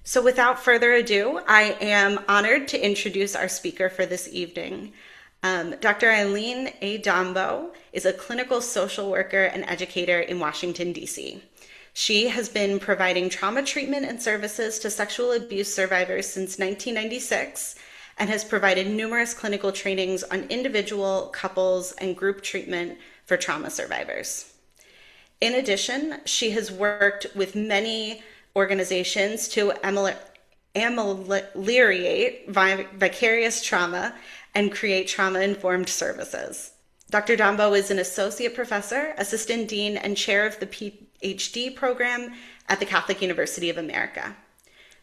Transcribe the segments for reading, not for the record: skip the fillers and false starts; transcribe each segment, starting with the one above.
So, without further ado, I am honored to introduce our speaker for this evening. Dr. Eileen A. Dombo is a clinical social worker and educator in Washington, D.C. She has been providing trauma treatment and services to sexual abuse survivors since 1996 and has provided numerous clinical trainings on individual, couples, and group treatment for trauma survivors. In addition, she has worked with many organizations to ameliorate vicarious trauma and create trauma informed services. Dr. Dombo is an associate professor, assistant dean, and chair of the PhD program at the Catholic University of America.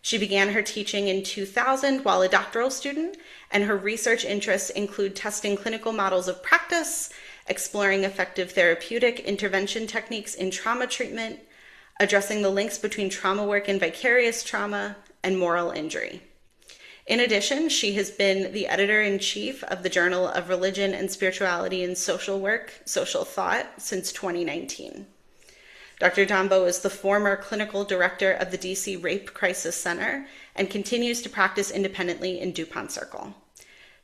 She began her teaching in 2000 while a doctoral student, and her research interests include testing clinical models of practice, exploring effective therapeutic intervention techniques in trauma treatment, addressing the links between trauma work and vicarious trauma, and moral injury. In addition, she has been the editor-in-chief of the Journal of Religion and Spirituality in Social Work, Social Thought, since 2019. Dr. Dombo is the former clinical director of the DC Rape Crisis Center and continues to practice independently in DuPont Circle.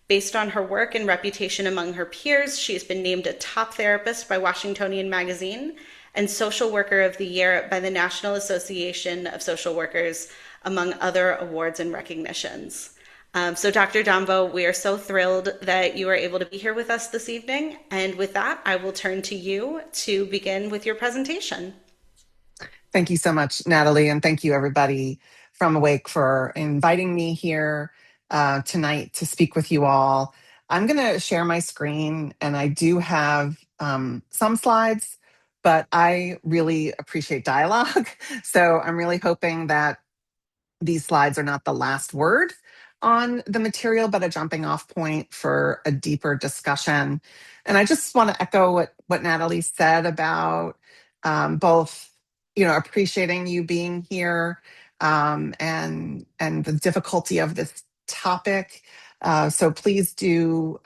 Based on her work and reputation among her peers, she has been named a top therapist by Washingtonian Magazine and Social Worker of the Year by the National Association of Social Workers, among other awards and recognitions. So, Dr. Dombo, we are so thrilled that you are able to be here with us this evening. And with that, I will turn to you to begin with your presentation. Thank you so much, Natalie, and thank you everybody from Awake for inviting me here tonight to speak with you all. I'm going to share my screen, and I do have some slides, but I really appreciate dialogue. So I'm really hoping that these slides are not the last word on the material, but a jumping off point for a deeper discussion. And I just want to echo what Natalie said about both, appreciating you being here and the difficulty of this topic. So please do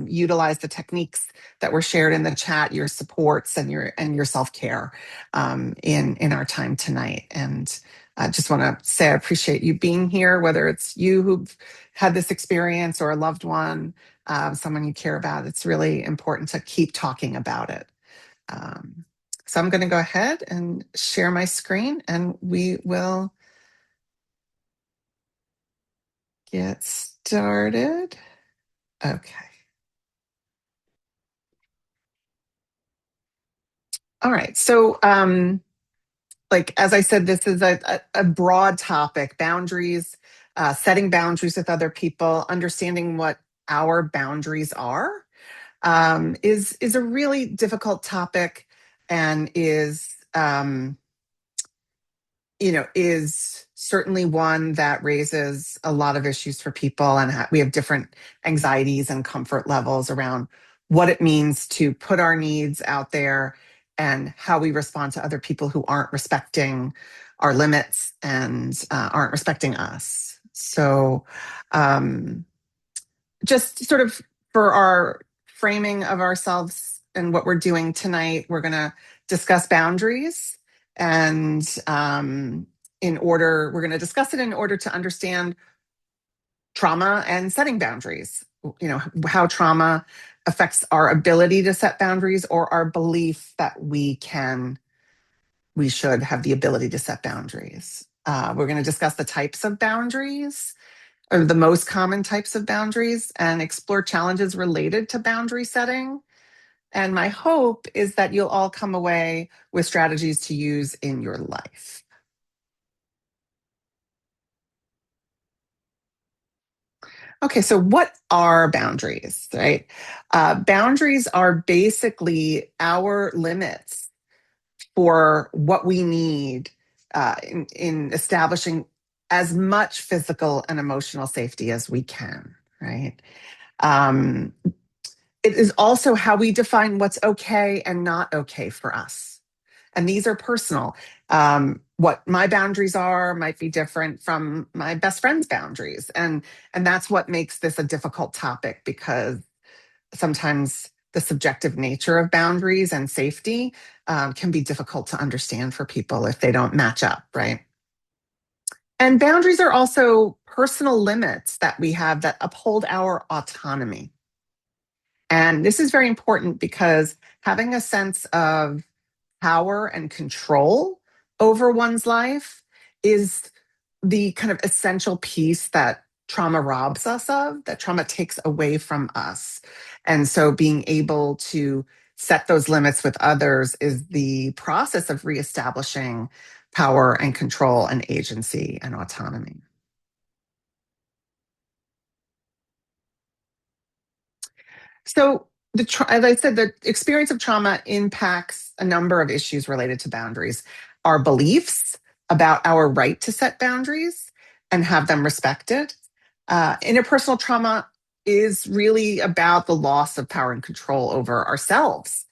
utilize the techniques that were shared in the chat, your supports and your self-care in our time tonight. And I just want to say I appreciate you being here, whether it's you who've had this experience or a loved one, someone you care about. It's really important to keep talking about it. So I'm going to go ahead and share my screen, and we will get started. Okay. All right. So, as I said, this is a broad topic: boundaries, setting boundaries with other people, understanding what our boundaries are, is a really difficult topic, and is certainly one that raises a lot of issues for people, and we have different anxieties and comfort levels around what it means to put our needs out there and how we respond to other people who aren't respecting our limits and aren't respecting us. So just sort of for our framing of ourselves and what we're doing tonight, we're going to discuss boundaries. And we're going to discuss it in order to understand trauma and setting boundaries, how trauma affects our ability to set boundaries or our belief that we should have the ability to set boundaries. We're going to discuss the types of boundaries, or the most common types of boundaries, and explore challenges related to boundary setting. And my hope is that you'll all come away with strategies to use in your life. Okay, so what are boundaries, right? Boundaries are basically our limits for what we need in establishing as much physical and emotional safety as we can, right? Um, it is also how we define what's okay and not okay for us. And these are personal. What my boundaries are might be different from my best friend's boundaries. And that's what makes this a difficult topic, because sometimes the subjective nature of boundaries and safety can be difficult to understand for people if they don't match up, right? And boundaries are also personal limits that we have that uphold our autonomy. And this is very important because having a sense of power and control over one's life is the kind of essential piece that trauma robs us of, that trauma takes away from us. And so being able to set those limits with others is the process of reestablishing power and control and agency and autonomy. So, as I said, the experience of trauma impacts a number of issues related to boundaries. Our beliefs about our right to set boundaries and have them respected. Interpersonal trauma is really about the loss of power and control over ourselves,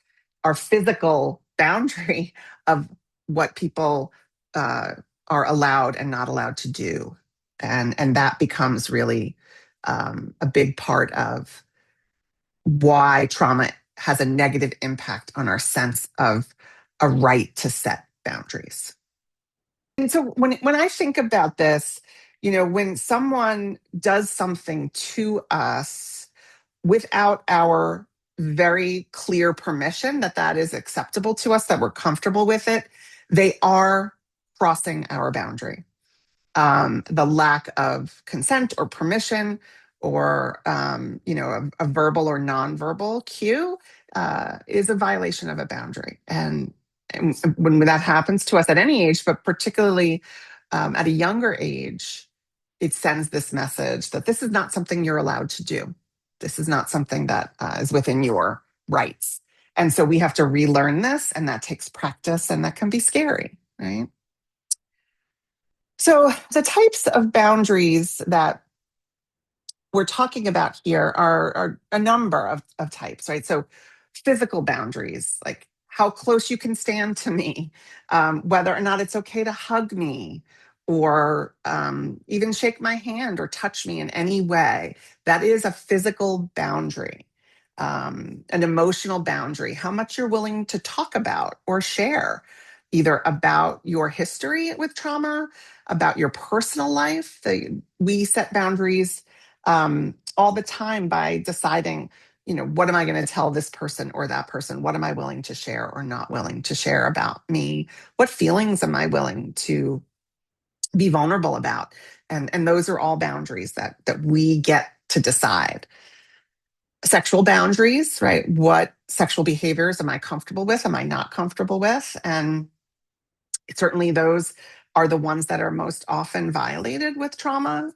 our physical boundary of what people uh, are allowed and not allowed to do. And that becomes really a big part of why trauma has a negative impact on our sense of a right to set boundaries. And so when I think about this, when someone does something to us without our very clear permission that that is acceptable to us, that we're comfortable with it, they are crossing our boundary. The lack of consent or permission or a verbal or nonverbal cue is a violation of a boundary. And when that happens to us at any age, but particularly at a younger age, it sends this message that this is not something you're allowed to do. This is not something that is within your rights. And so we have to relearn this, and that takes practice, and that can be scary, right? So, the types of boundaries that we're talking about here are a number of types, right? So, physical boundaries, like how close you can stand to me, whether or not it's okay to hug me, or even shake my hand or touch me in any way. That is a physical boundary. An emotional boundary, how much you're willing to talk about or share, either about your history with trauma, about your personal life. We set boundaries all the time by deciding, what am I going to tell this person or that person? What am I willing to share or not willing to share about me? What feelings am I willing to be vulnerable about? And those are all boundaries that we get to decide. Sexual boundaries, right? What sexual behaviors am I comfortable with? Am I not comfortable with? And certainly those are the ones that are most often violated with trauma.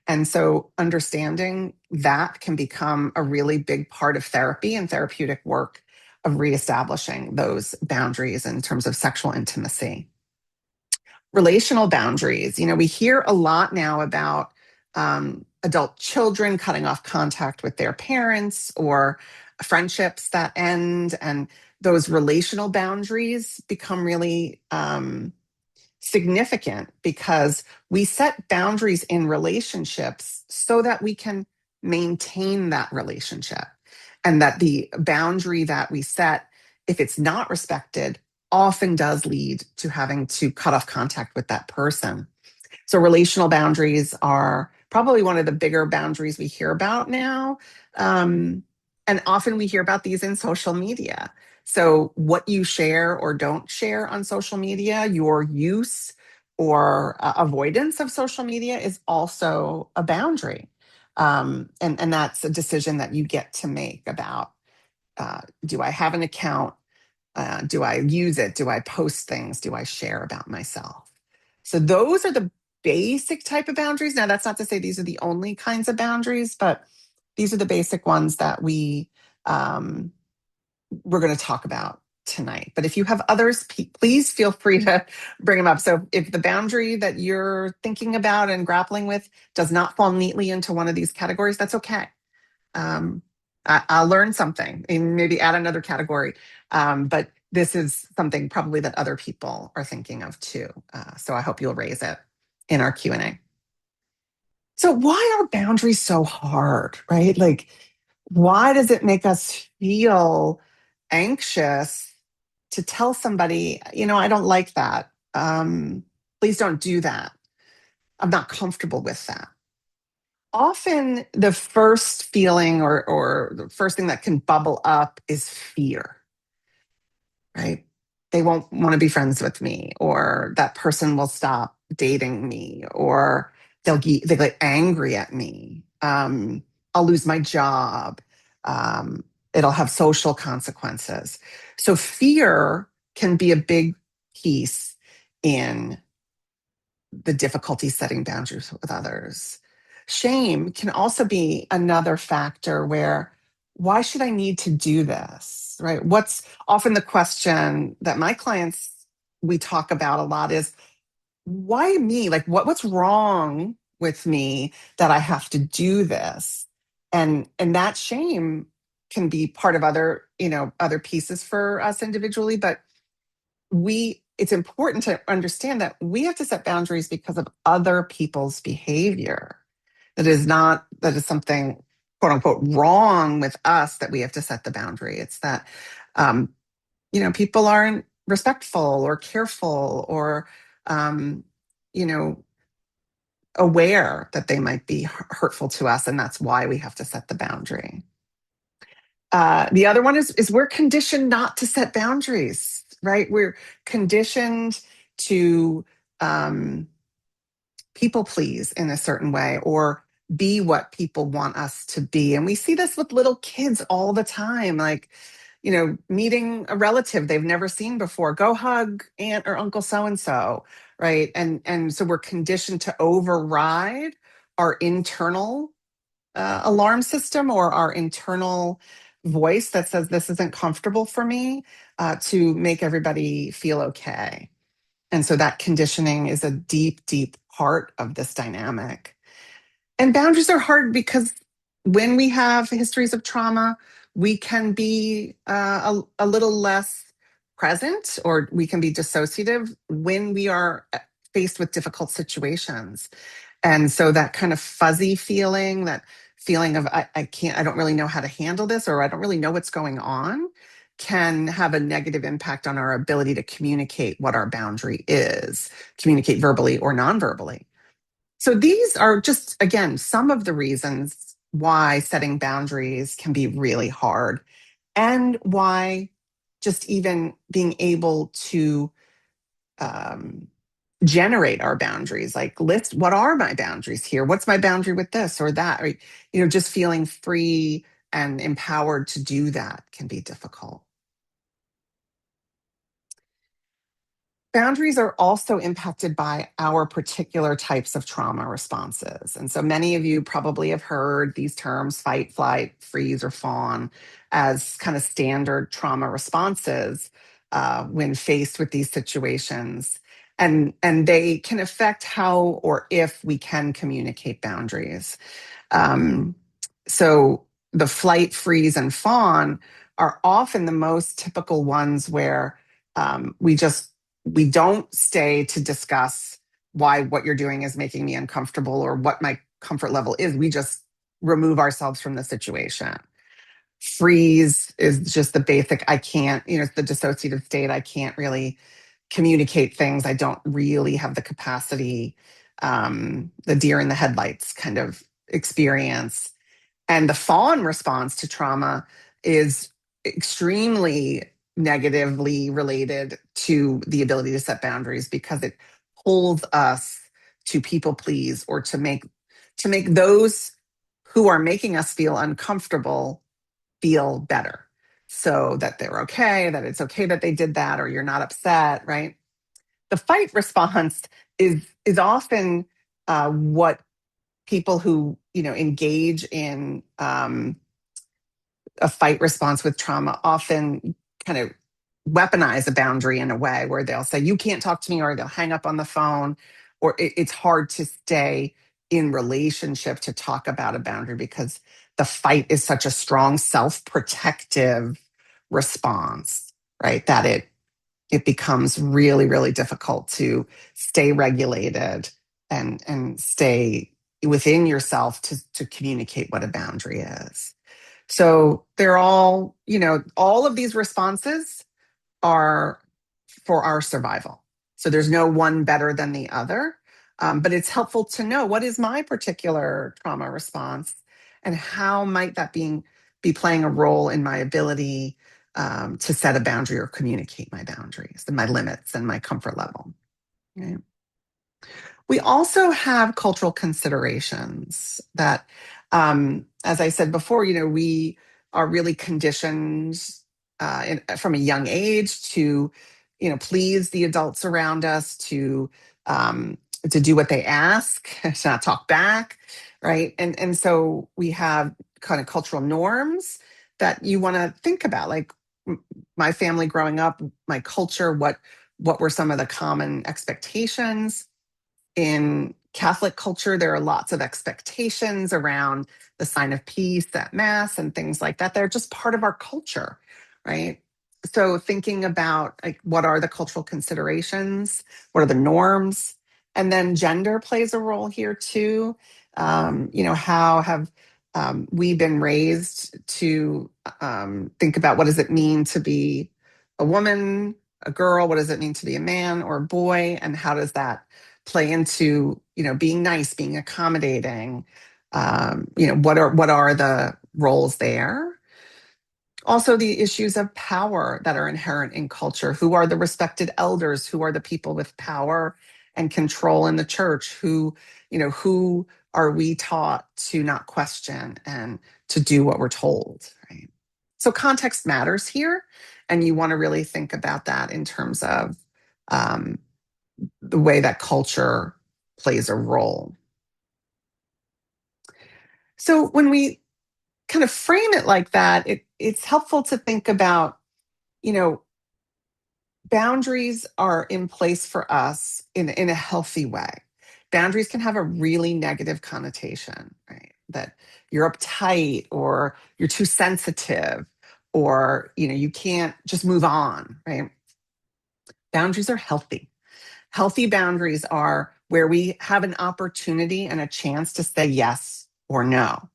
And so understanding that can become a really big part of therapy and therapeutic work of reestablishing those boundaries in terms of sexual intimacy. Relational boundaries, we hear a lot now about adult children cutting off contact with their parents or friendships that end. And those relational boundaries become really significant because we set boundaries in relationships so that we can maintain that relationship. And that the boundary that we set, if it's not respected, often does lead to having to cut off contact with that person. So, relational boundaries are probably one of the bigger boundaries we hear about now. And often we hear about these in social media. So, what you share or don't share on social media, your use or avoidance of social media is also a boundary. And that's a decision that you get to make about do I have an account? Do I use it? Do I post things? Do I share about myself? So those are the basic type of boundaries. Now, that's not to say these are the only kinds of boundaries, but these are the basic ones that we're going to talk about tonight. But if you have others, please feel free to bring them up. So if the boundary that you're thinking about and grappling with does not fall neatly into one of these categories, that's okay. I'll learn something and maybe add another category. But this is something probably that other people are thinking of too. So I hope you'll raise it in our Q&A. So why are boundaries so hard, right? Like, why does it make us feel anxious to tell somebody, I don't like that. Please don't do that. I'm not comfortable with that. Often the first feeling or the first thing that can bubble up is fear, right? They won't want to be friends with me, or that person will stop dating me, or they get angry at me. I'll lose my job. Um, it'll have social consequences. So fear can be a big piece in the difficulty setting boundaries with others. Shame can also be another factor where, why should I need to do this? Right? What's often the question that my clients we talk about a lot is, why me? Like what's wrong with me that I have to do this? And that shame can be part of other pieces for us individually, but it's important to understand that we have to set boundaries because of other people's behavior. That is something quote unquote wrong with us, that we have to set the boundary. It's that um, people aren't respectful or careful or um, you know aware that they might be hurtful to us, and that's why we have to set the boundary. The other one is we're conditioned not to set boundaries, right? We're conditioned to um, people please in a certain way, or be what people want us to be. And we see this with little kids all the time, like, meeting a relative they've never seen before. Go hug Aunt or Uncle so and so, right? And so we're conditioned to override our internal alarm system, or our internal voice that says this isn't comfortable for me, to make everybody feel okay. And so that conditioning is a deep, deep part of this dynamic. And boundaries are hard because when we have histories of trauma, we can be a little less present, or we can be dissociative when we are faced with difficult situations. And so that kind of fuzzy feeling, that feeling of I don't really know how to handle this, or I don't really know what's going on, can have a negative impact on our ability to communicate what our boundary is, communicate verbally or non-verbally. So these are just, again, some of the reasons why setting boundaries can be really hard, and why just even being able to um, generate our boundaries, like list what are my boundaries here, what's my boundary with this or that, or just feeling free and empowered to do that can be difficult. Boundaries are also impacted by our particular types of trauma responses. And so many of you probably have heard these terms, fight, flight, freeze, or fawn, as kind of standard trauma responses when faced with these situations. And they can affect how or if we can communicate boundaries. Um, so the flight, freeze, and fawn are often the most typical ones where we don't stay to discuss why what you're doing is making me uncomfortable or what my comfort level is. We just remove ourselves from the situation. Freeze is just the basic, I can't, the dissociative state. I can't really communicate things. I don't really have the capacity, the deer in the headlights kind of experience. And the fawn response to trauma is extremely negatively related to the ability to set boundaries, because it pulls us to people please, or to make those who are making us feel uncomfortable feel better, so that they're okay, that it's okay that they did that, or you're not upset, right? The fight response is often what people who engage in a fight response with trauma often kind of weaponize a boundary in a way where they'll say, you can't talk to me, or they'll hang up on the phone, or it's hard to stay in relationship to talk about a boundary, because the fight is such a strong self-protective response, right? That it becomes really, really difficult to stay regulated and stay within yourself to communicate what a boundary is. So they're all of these responses are for our survival. So there's no one better than the other. But it's helpful to know what is my particular trauma response and how might that be playing a role in my ability to set a boundary or communicate my boundaries and my limits and my comfort level. Right? We also have cultural considerations that, as I said before, we are really conditioned from a young age to, please the adults around us, to do what they ask, to not talk back, right? And so we have kind of cultural norms that you want to think about, like my family growing up, my culture, what were some of the common expectations in Catholic culture. There are lots of expectations around the sign of peace at Mass and things like that. They're just part of our culture, right? So thinking about like what are the cultural considerations, what are the norms, and then gender plays a role here too. How have we been raised to think about what does it mean to be a woman, a girl? What does it mean to be a man or a boy? And how does that play into being nice, being accommodating? What are the roles there? Also, the issues of power that are inherent in culture. Who are the respected elders? Who are the people with power and control in the church? Who are we taught to not question and to do what we're told? Right. So context matters here, and you want to really think about that in terms of um, the way that culture plays a role. So when we kind of frame it like that, it's helpful to think about, you know, boundaries are in place for us in a healthy way. Boundaries can have a really negative connotation, right? That you're uptight or you're too sensitive or, you can't just move on, right? Boundaries are healthy. Healthy boundaries are where we have an opportunity and a chance to say yes or no,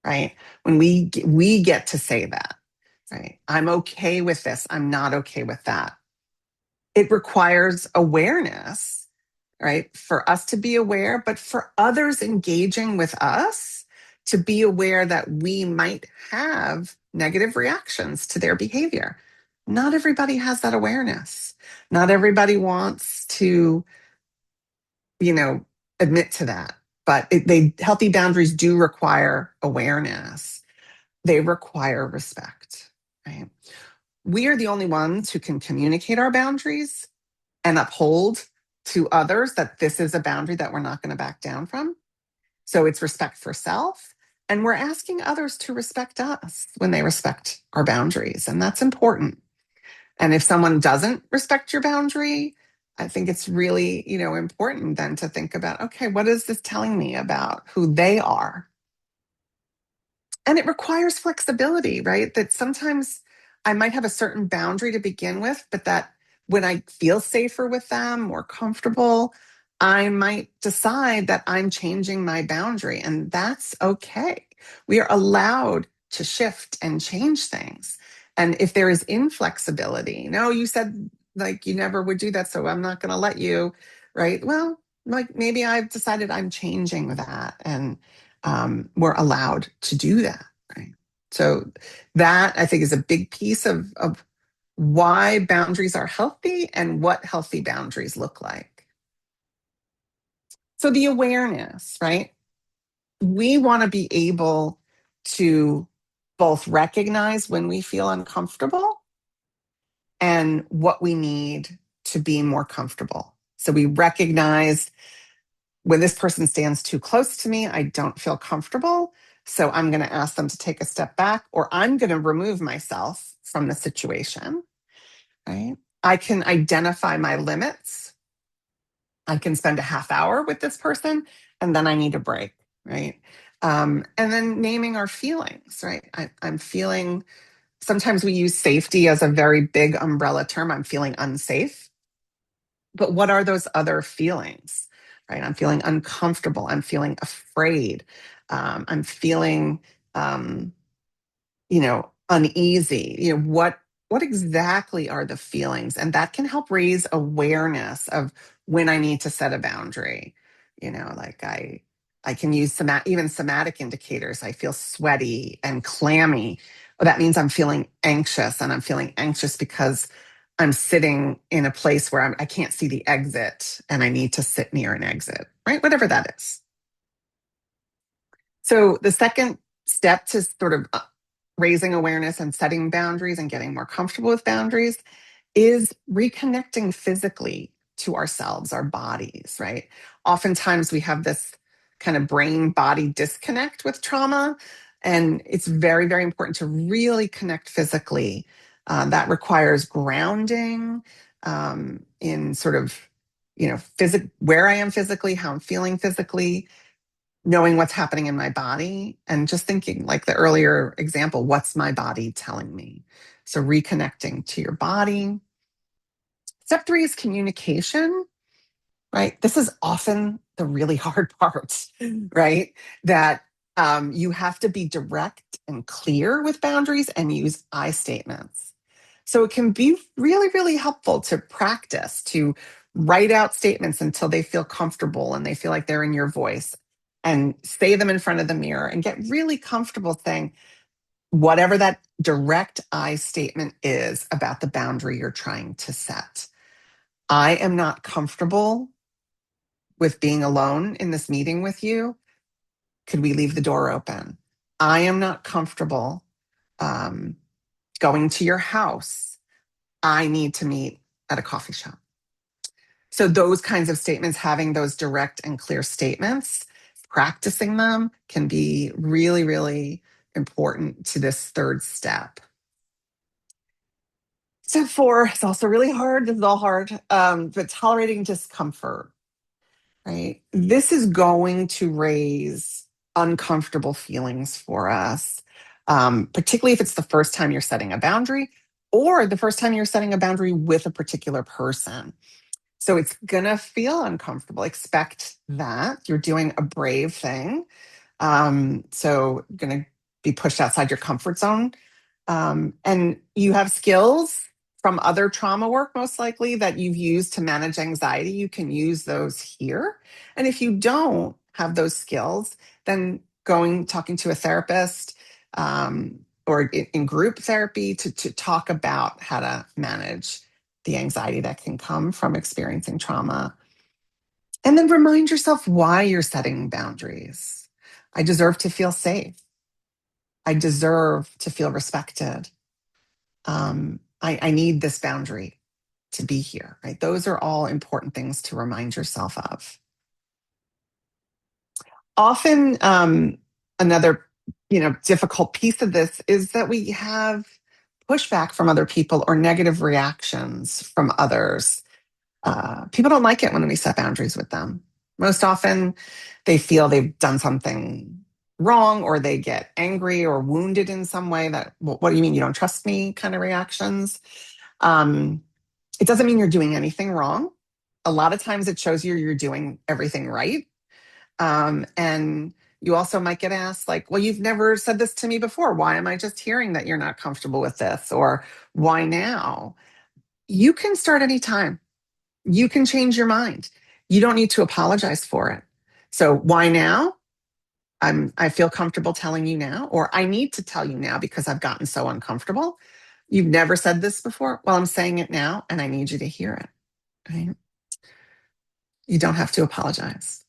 right? When we get to say that, right? I'm okay with this. I'm not okay with that. It requires awareness, right? For us to be aware, but for others engaging with us to be aware that we might have negative reactions to their behavior. Not everybody has that awareness. Not everybody wants to admit to that. But healthy boundaries do require awareness. They require respect, right? We are the only ones who can communicate our boundaries and uphold to others that this is a boundary that we're not going to back down from. So it's respect for self. And we're asking others to respect us when they respect our boundaries. And that's important. And if someone doesn't respect your boundary, I think it's really, important then to think about, okay, what is this telling me about who they are? And it requires flexibility, right? That sometimes I might have a certain boundary to begin with, but that when I feel safer with them, more comfortable, I might decide that I'm changing my boundary, and that's okay. We are allowed to shift and change things. And if there is inflexibility, no, you said like you never would do that, so I'm not going to let you, right? Well, like maybe I've decided I'm changing that, and we're allowed to do that, right? So that I think is a big piece of why boundaries are healthy and what healthy boundaries look like. So the awareness, right? We want to be able to both recognize when we feel uncomfortable and what we need to be more comfortable. So we recognize when this person stands too close to me, I don't feel comfortable. So I'm going to ask them to take a step back, or I'm going to remove myself from the situation, right? I can identify my limits. I can spend a half hour with this person and then I need a break, right? And then naming our feelings, right? I'm feeling, sometimes we use safety as a very big umbrella term. I'm feeling unsafe. But what are those other feelings, right? I'm feeling uncomfortable. I'm feeling afraid. I'm feeling, uneasy. What exactly are the feelings? And that can help raise awareness of when I need to set a boundary. Like I can use even somatic indicators. I feel sweaty and clammy. Well, that means I'm feeling anxious, and I'm feeling anxious because I'm sitting in a place where I can't see the exit, and I need to sit near an exit, right? Whatever that is. So the second step to sort of raising awareness and setting boundaries and getting more comfortable with boundaries is reconnecting physically to ourselves, our bodies, right? Oftentimes we have this kind of brain body disconnect with trauma, and it's very, very important to really connect physically. That requires grounding in sort of, where I am physically, how I'm feeling physically, knowing what's happening in my body, and just thinking, like the earlier example, what's my body telling me? So reconnecting to your body. Step 3 is communication, right? This is often the really hard part, right? That you have to be direct and clear with boundaries and use I statements. So it can be really, really helpful to practice, to write out statements until they feel comfortable and they feel like they're in your voice, and say them in front of the mirror and get really comfortable saying whatever that direct I statement is about the boundary you're trying to set. I am not comfortable with being alone in this meeting with you. Could we leave the door open? I am not comfortable um, going to your house. I need to meet at a coffee shop. So those kinds of statements, having those direct and clear statements, practicing them can be really, really important to this third step. Step 4 is also really hard. This is all hard, but tolerating discomfort, right? This is going to raise uncomfortable feelings for us, particularly if it's the first time you're setting a boundary or the first time you're setting a boundary with a particular person. So it's going to feel uncomfortable. Expect that. You're doing a brave thing. So going to be pushed outside your comfort zone. And you have skills from other trauma work, most likely, that you've used to manage anxiety. You can use those here. And if you don't have those skills, then talking to a therapist or in group therapy to talk about how to manage the anxiety that can come from experiencing trauma. And then remind yourself why you're setting boundaries. I deserve to feel safe. I deserve to feel respected. I need this boundary to be here, right? Those are all important things to remind yourself of. Often, another, difficult piece of this is that we have pushback from other people or negative reactions from others. People don't like it when we set boundaries with them. Most often, they feel they've done something wrong, or they get angry or wounded in some way. That, well, what do you mean you don't trust me? Kind of reactions. It doesn't mean you're doing anything wrong. A lot of times it shows you're doing everything right. And you also might get asked, like, well, you've never said this to me before. Why am I just hearing that you're not comfortable with this? Or why now? You can start anytime. You can change your mind. You don't need to apologize for it. So why now? I feel comfortable telling you now, or I need to tell you now because I've gotten so uncomfortable. You've never said this before. Well, I'm saying it now, and I need you to hear it. Right? You don't have to apologize.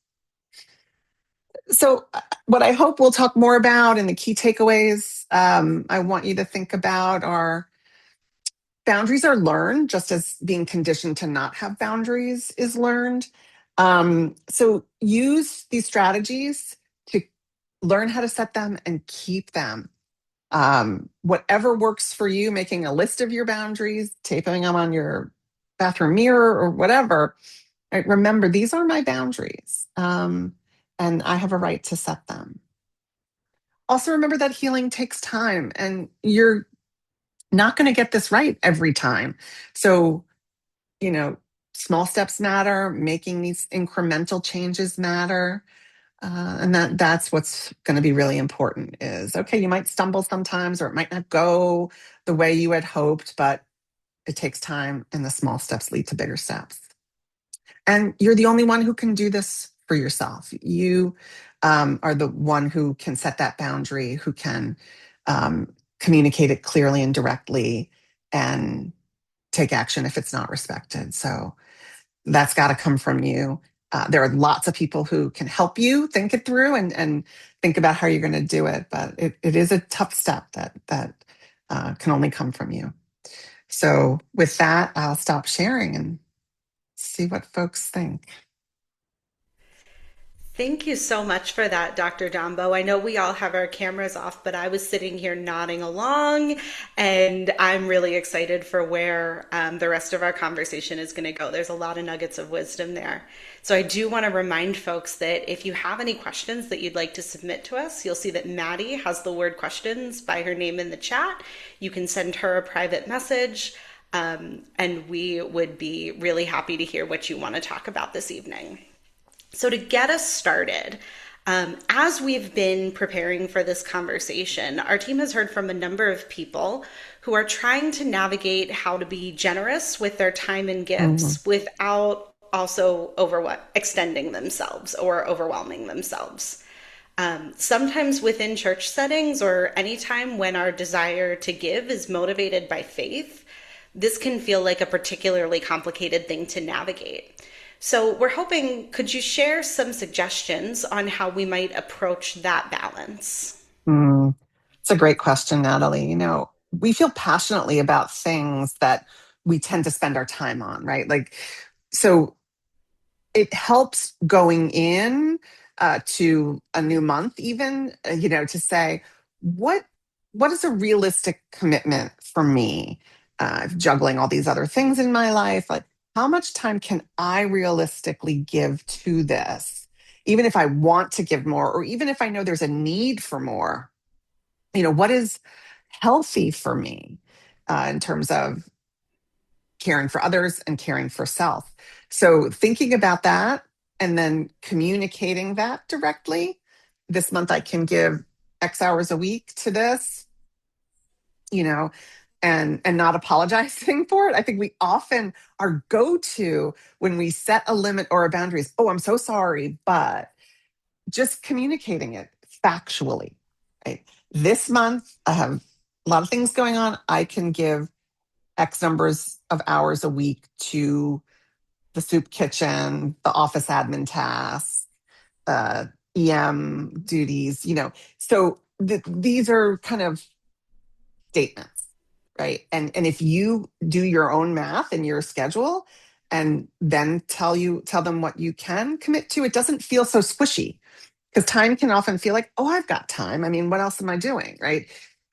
So, what I hope we'll talk more about, and the key takeaways I want you to think about are: boundaries are learned, just as being conditioned to not have boundaries is learned. So use these strategies to learn how to set them and keep them. Whatever works for you, making a list of your boundaries, taping them on your bathroom mirror or whatever. Right? Remember, these are my boundaries, and I have a right to set them. Also, remember that healing takes time, and you're not going to get this right every time. So, small steps matter, making these incremental changes matter. And that's what's going to be really important is, okay, you might stumble sometimes, or it might not go the way you had hoped, but it takes time, and the small steps lead to bigger steps. And you're the only one who can do this for yourself. You are the one who can set that boundary, who can communicate it clearly and directly and take action if it's not respected. So that's got to come from you. There are lots of people who can help you think it through and think about how you're going to do it, but it is a tough step that can only come from you. So with that, I'll stop sharing and see what folks think. Thank you so much for that, Dr. Dombo. I know we all have our cameras off, but I was sitting here nodding along, and I'm really excited for where the rest of our conversation is going to go. There's a lot of nuggets of wisdom there. So I do want to remind folks that if you have any questions that you'd like to submit to us, you'll see that Maddie has the word questions by her name in the chat. You can send her a private message, and we would be really happy to hear what you want to talk about this evening. So, to get us started, as we've been preparing for this conversation, our team has heard from a number of people who are trying to navigate how to be generous with their time and Mhm. gifts without also extending themselves or overwhelming themselves. Sometimes within church settings or anytime when our desire to give is motivated by faith, this can feel like a particularly complicated thing to navigate. So we're hoping, could you share some suggestions on how we might approach that balance? Mm. It's a great question, Natalie. We feel passionately about things that we tend to spend our time on, right? So it helps going in to a new month, even, to say, what what is a realistic commitment for me? Juggling all these other things in my life, like how much time can I realistically give to this? Even if I want to give more, or even if I know there's a need for more, what is healthy for me in terms of caring for others and caring for self. So thinking about that and then communicating that directly. This month I can give X hours a week to this, you know, and not apologizing for it. I think we often our go-to when we set a limit or a boundary is, oh, I'm so sorry, but just communicating it factually. Right. This month I have a lot of things going on. I can give X numbers of hours a week to the soup kitchen, the office admin tasks, EM duties, So these are kind of statements, right? And if you do your own math in your schedule and then tell them what you can commit to, it doesn't feel so squishy because time can often feel like, oh, I've got time. I mean, what else am I doing, right?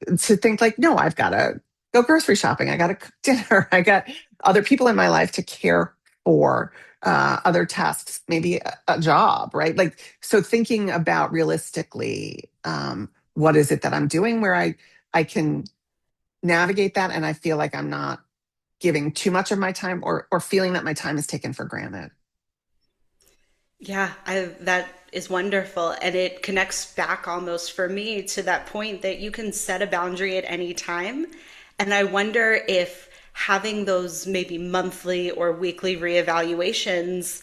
To think like, no, I've got to go grocery shopping. I got to cook dinner. I got other people in my life to care for, other tasks, maybe a job, right? So thinking about realistically, what is it that I'm doing where I can navigate that and I feel like I'm not giving too much of my time or feeling that my time is taken for granted. Yeah, that is wonderful. And it connects back almost for me to that point that you can set a boundary at any time. And I wonder if having those maybe monthly or weekly reevaluations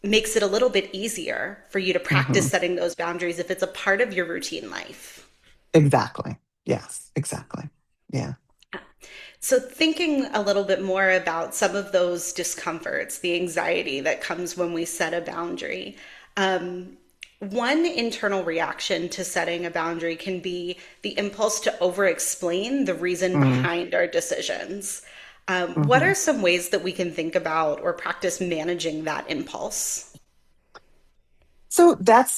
makes it a little bit easier for you to practice Mhm. setting those boundaries if it's a part of your routine life. Exactly. Yes, exactly. Yeah. So, thinking a little bit more about some of those discomforts, the anxiety that comes when we set a boundary. One internal reaction to setting a boundary can be the impulse to over explain the reason Mm, behind our decisions. What mhm. are some ways that we can think about or practice managing that impulse? So that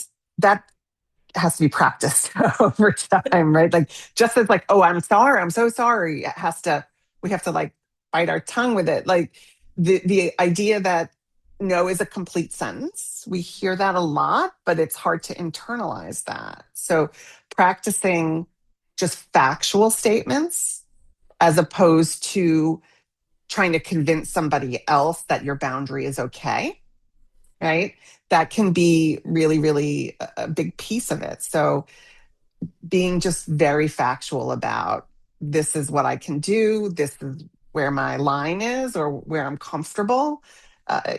has to be practiced over time, right? Like just as like, oh, I'm sorry, I'm so sorry. We have to like bite our tongue with it. Like the idea that no is a complete sentence. We hear that a lot, but it's hard to internalize that. So practicing just factual statements as opposed to trying to convince somebody else that your boundary is okay, right? That can be really, really a big piece of it. So being just very factual about this is what I can do, this is where my line is or where I'm comfortable. Uh,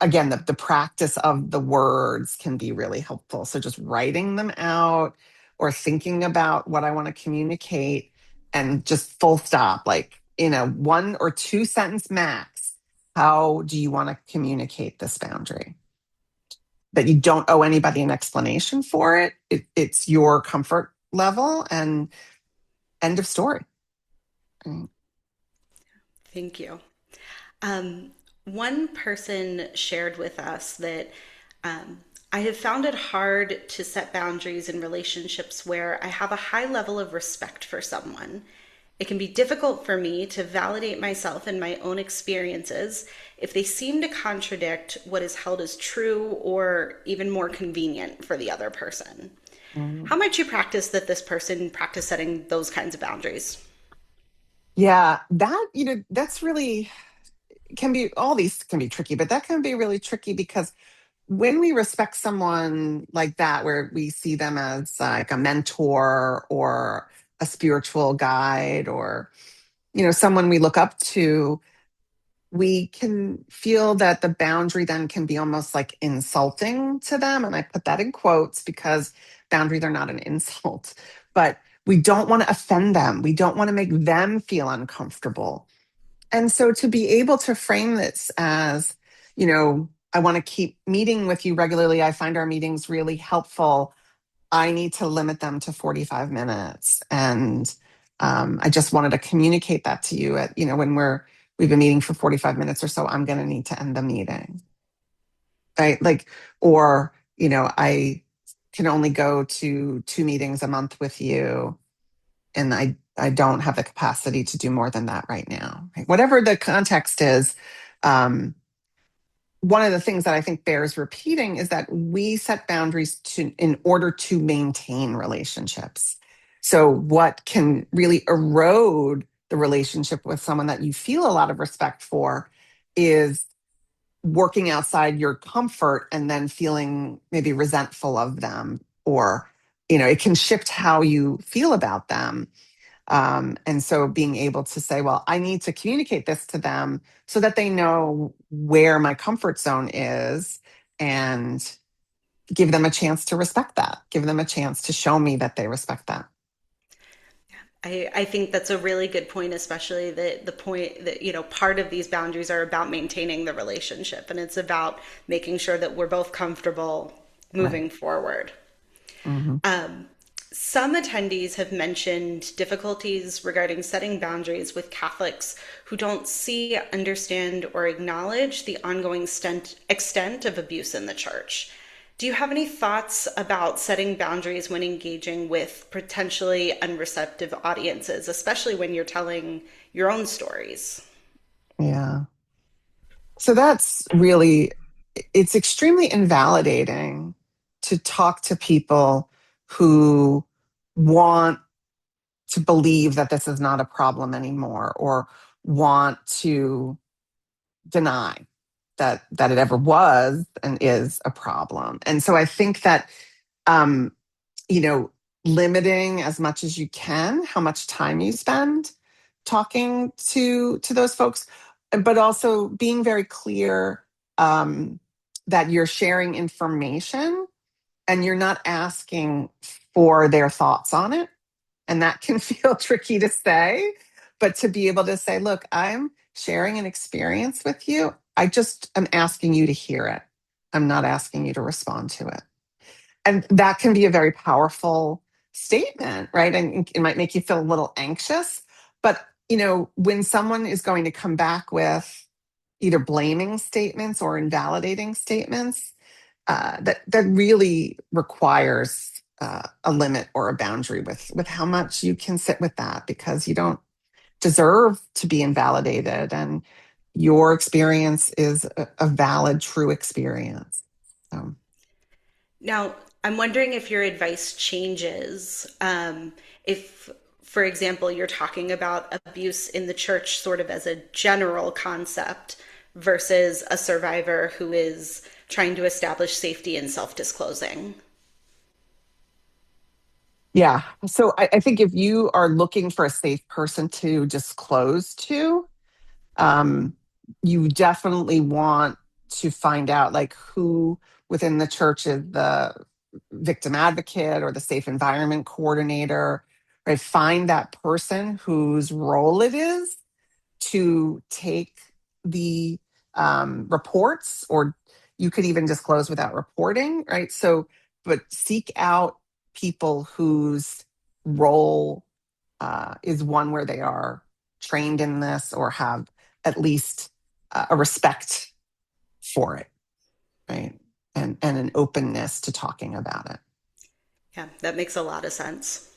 again, the practice of the words can be really helpful. So just writing them out or thinking about what I want to communicate and just full stop, like in a 1 or 2 sentence max. How do you want to communicate this boundary? That you don't owe anybody an explanation for it. It's your comfort level and end of story. Right. Thank you. Um, One person shared with us that um, I have found it hard to set boundaries in relationships where I have a high level of respect for someone. It can be difficult for me to validate myself and my own experiences if they seem to contradict what is held as true or even more convenient for the other person. Mm. How might you practice that this person practice setting those kinds of boundaries? Yeah, that's really can be all these can be tricky, but that can be really tricky because when we respect someone like that, where we see them as like a mentor or a spiritual guide or, someone we look up to, we can feel that the boundary then can be almost like insulting to them. And I put that in quotes because boundaries are not an insult, but we don't want to offend them. We don't want to make them feel uncomfortable. And so to be able to frame this as, I want to keep meeting with you regularly. I find our meetings really helpful. I need to limit them to 45 minutes. And I just wanted to communicate that to you at, when we've been meeting for 45 minutes or so, I'm going to need to end the meeting. Right. Like, or, I can only go to 2 meetings a month with you and I don't have the capacity to do more than that right now. Right? Whatever the context is, um, one of the things that I think bears repeating is that we set boundaries in order to maintain relationships. So what can really erode the relationship with someone that you feel a lot of respect for is working outside your comfort and then feeling maybe resentful of them, or it can shift how you feel about them. And so being able to say, well, I need to communicate this to them so that they know where my comfort zone is, and give them a chance to respect that, give them a chance to show me that they respect that. I think that's a really good point, especially the point that, part of these boundaries are about maintaining the relationship and it's about making sure that we're both comfortable Right. moving forward. Hmm. Some attendees have mentioned difficulties regarding setting boundaries with Catholics who don't see, understand, or acknowledge the ongoing extent of abuse in the church. Do you have any thoughts about setting boundaries when engaging with potentially unreceptive audiences, especially when you're telling your own stories? Yeah. So that's really, it's extremely invalidating to talk to people who want to believe that this is not a problem anymore, or want to deny that it ever was and is a problem. And so I think that um, you know, limiting as much as you can how much time you spend talking to those folks, but also being very clear um, that you're sharing information and you're not asking for their thoughts on it. And that can feel tricky to say, but to be able to say, look, I'm sharing an experience with you. I just am asking you to hear it. I'm not asking you to respond to it. And that can be a very powerful statement, right? And it might make you feel a little anxious. But, when someone is going to come back with either blaming statements or invalidating statements, that really requires a limit or a boundary with how much you can sit with that, because you don't deserve to be invalidated, and your experience is a valid, true experience. So, Now, I'm wondering if your advice changes. If, for example, you're talking about abuse in the church sort of as a general concept versus a survivor who is trying to establish safety and self disclosing. yeah. So I think if you are looking for a safe person to disclose to, um, you definitely want to find out like who within the church is the victim advocate or the safe environment coordinator, right? Find that person whose role it is to take the reports, or you could even disclose without reporting, right? So, but seek out people whose role is one where they are trained in this or have at least a respect for it, right? And an openness to talking about it. Yeah, that makes a lot of sense.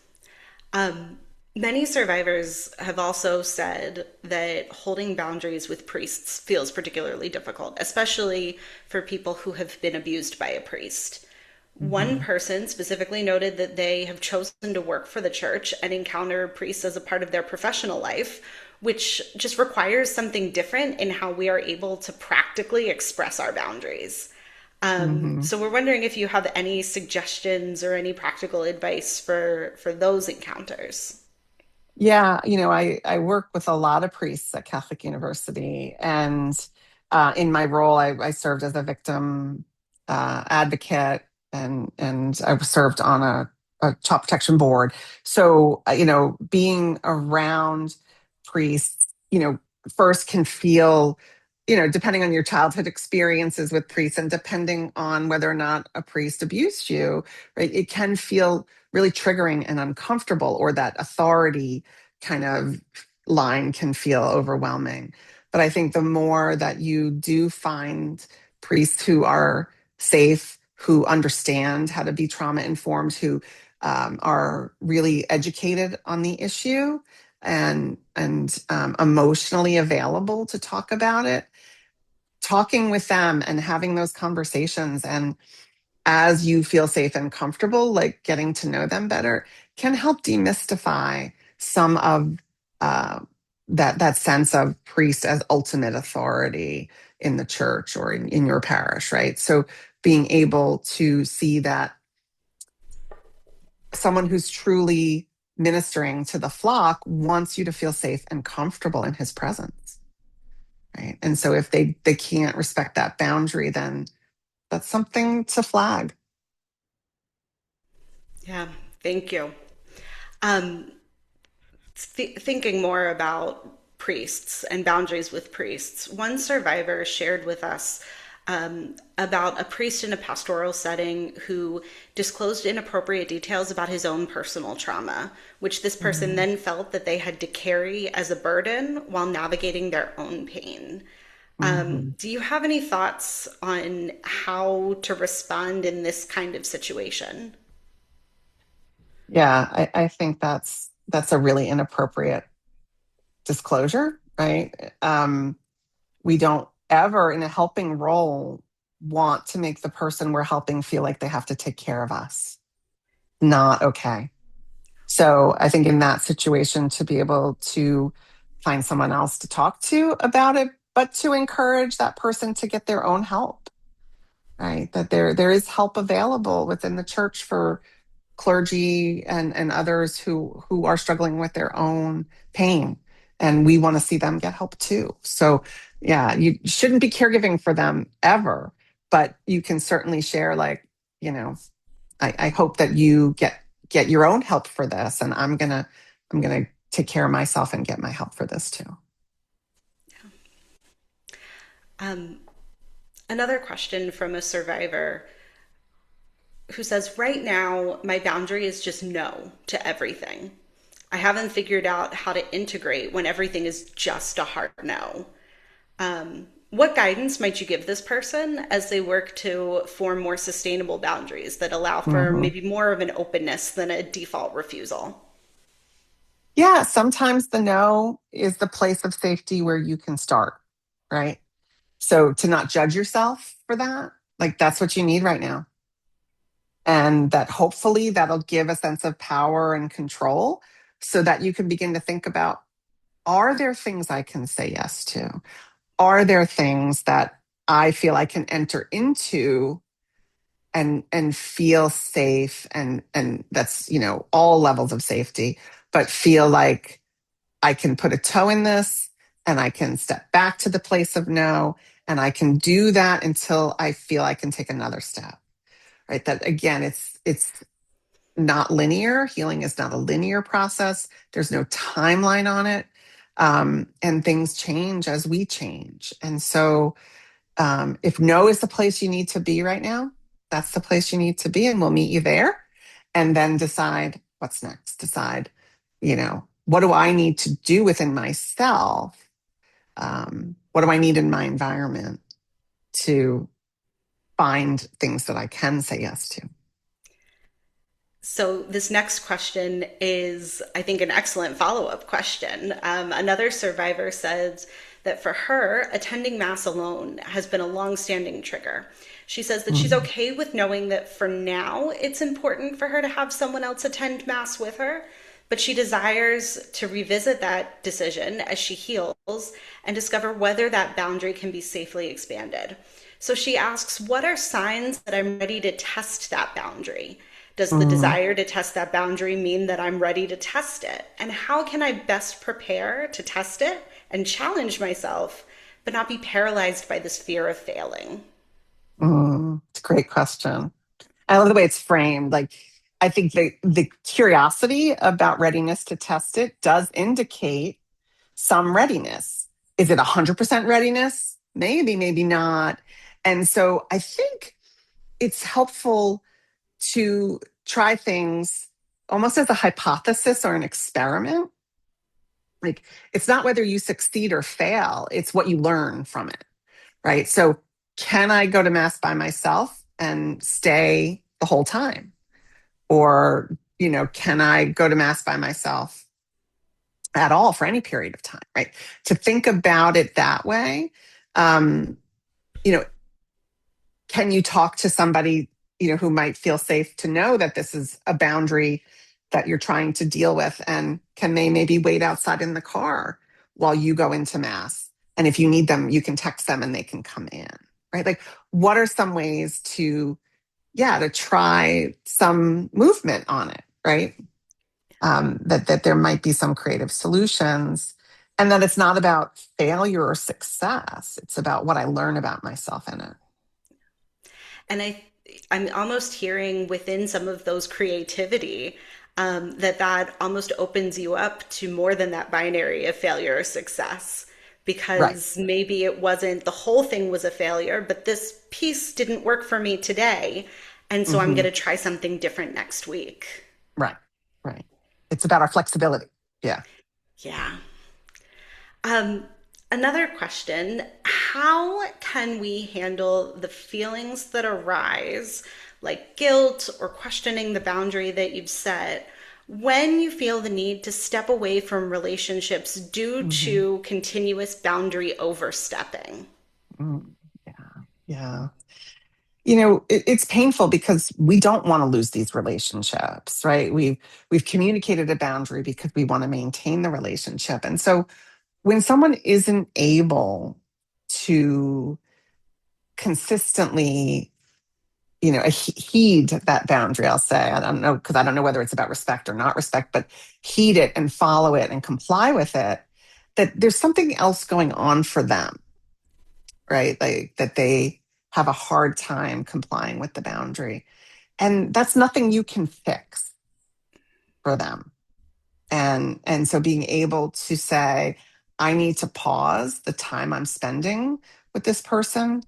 Um, Many survivors have also said that holding boundaries with priests feels particularly difficult, especially for people who have been abused by a priest. One Mhm. person specifically noted that they have chosen to work for the church and encounter priests as a part of their professional life, which just requires something different in how we are able to practically express our boundaries. Mhm. So we're wondering if you have any suggestions or any practical advice for those encounters. Yeah, I work with a lot of priests at Catholic University, and in my role, I served as a victim advocate, and I served on a child protection board. So, being around priests, first can feel, depending on your childhood experiences with priests, and depending on whether or not a priest abused you, right, it can feel really triggering and uncomfortable, or that authority kind of line can feel overwhelming. But I think the more that you do find priests who are safe, who understand how to be trauma informed, who are really educated on the issue, and emotionally available to talk about it, talking with them and having those conversations, and as you feel safe and comfortable, like getting to know them better, can help demystify some of uh, that sense of priest as ultimate authority in the church or in your parish, right? So being able to see that someone who's truly ministering to the flock wants you to feel safe and comfortable in his presence, right? And so if they can't respect that boundary, then that's something to flag. Yeah, thank you. Um, Thinking more about priests and boundaries with priests, one survivor shared with us about a priest in a pastoral setting who disclosed inappropriate details about his own personal trauma, which this person Mhm. then felt that they had to carry as a burden while navigating their own pain. Mhm. Do you have any thoughts on how to respond in this kind of situation? Yeah, I think that's a really inappropriate disclosure, right? We don't ever, in a helping role, want to make the person we're helping feel like they have to take care of us. Not okay. So I think in that situation, to be able to find someone else to talk to about it, but to encourage that person to get their own help, right? That there is help available within the church for clergy and others who are struggling with their own pain, and we want to see them get help too. So yeah, you shouldn't be caregiving for them ever, but you can certainly share, like, you know I hope that you get your own help for this, and I'm gonna take care of myself and get my help for this too. Um, Another question from a survivor who says, right now, my boundary is just no to everything. I haven't figured out how to integrate when everything is just a hard no. What guidance might you give this person as they work to form more sustainable boundaries that allow for Mhm. maybe more of an openness than a default refusal? Yeah, sometimes the no is the place of safety where you can start, right? So to not judge yourself for that, like that's what you need right now. And that hopefully that'll give a sense of power and control so that you can begin to think about, are there things I can say yes to? Are there things that I feel I can enter into and feel safe, and that's, all levels of safety, but feel like I can put a toe in this and I can step back to the place of no, And I can do that until I feel I can take another step, right? That again, it's not linear. Healing is not a linear process. There's no timeline on it. And things change as we change. And so if no is the place you need to be right now, that's the place you need to be, and we'll meet you there. And then decide what's next. Decide, what do I need to do within myself? What do I need in my environment to find things that I can say yes to? So, this next question is, I think, an excellent follow-up question. Another survivor says that for her, attending Mass alone has been a long-standing trigger. She says that she's Mm, okay with knowing that for now it's important for her to have someone else attend Mass with her, but she desires to revisit that decision as she heals and discover whether that boundary can be safely expanded. So she asks, what are signs that I'm ready to test that boundary? Does the mm, desire to test that boundary mean that I'm ready to test it? And how can I best prepare to test it and challenge myself, but not be paralyzed by this fear of failing? it's a great question. I love the way it's framed. Like, I think the curiosity about readiness to test it does indicate some readiness. Is it 100% readiness? Maybe, maybe not. And so I think it's helpful to try things almost as a hypothesis or an experiment. Like, it's not whether you succeed or fail, it's what you learn from it, right? So, can I go to Mass by myself and stay the whole time? Or, can I go to Mass by myself at all for any period of time, right? To think about it that way, um, you know, can you talk to somebody, who might feel safe to know that this is a boundary that you're trying to deal with? And can they maybe wait outside in the car while you go into Mass? And if you need them, you can text them and they can come in, right? Like, what are some ways to try some movement on it, right? That there might be some creative solutions, and that it's not about failure or success. It's about what I learn about myself in it. And I'm almost hearing within some of those creativity that almost opens you up to more than that binary of failure or success. Right. Because maybe it wasn't the whole thing was a failure, but this piece didn't work for me today. And so I'm going Hmm. to try something different next week. Right. Right. It's about our flexibility. Yeah. Yeah. Um, Another question, how can we handle the feelings that arise, like guilt or questioning the boundary that you've set, when you feel the need to step away from relationships due Hmm. to continuous boundary overstepping? Mm. Yeah. Yeah. It's painful because we don't want to lose these relationships, right? We've communicated a boundary because we want to maintain the relationship. And so when someone isn't able to consistently, heed that boundary, I'll say, I don't know, because I don't know whether it's about respect or not respect, but heed it and follow it and comply with it, that there's something else going on for them, right? Like that they have a hard time complying with the boundary. And that's nothing you can fix for them. And so being able to say, I need to pause the time I'm spending with this person,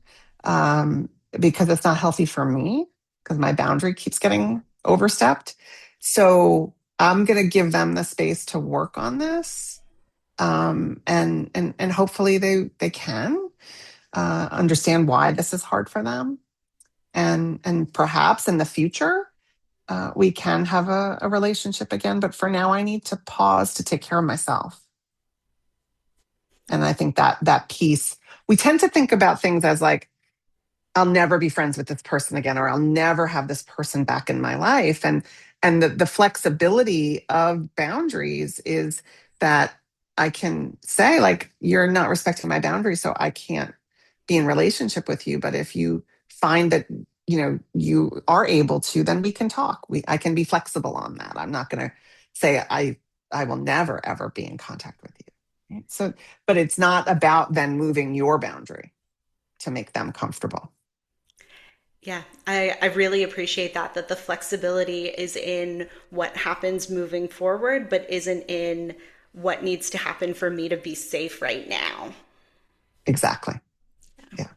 because it's not healthy for me, because my boundary keeps getting overstepped. So I'm going to give them the space to work on this, and hopefully they can understand why this is hard for them, and perhaps in the future we can have a relationship again. But for now, I need to pause to take care of myself. And I think that piece, we tend to think about things as like, I'll never be friends with this person again, or I'll never have this person back in my life. And the flexibility of boundaries is that I can say, like, you're not respecting my boundaries, so I can't be in relationship with you. But if you find that you are able to, then we can talk. I can be flexible on that. I'm not going to say I will never ever be in contact with you. Right? So, but it's not about then moving your boundary. to make them comfortable. Yeah, I really appreciate that the flexibility is in what happens moving forward, but isn't in what needs to happen for me to be safe right now. Exactly. Yeah.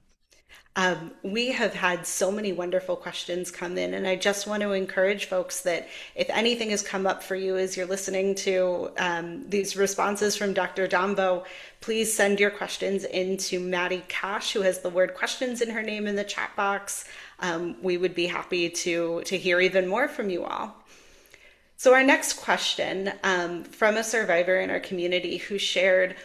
We have had so many wonderful questions come in, and I just want to encourage folks that if anything has come up for you as you're listening to these responses from Dr. Dombo, please send your questions into Maddie Cash, who has the word questions in her name in the chat box. We would be happy to hear even more from you all. So, our next question from a survivor in our community who shared,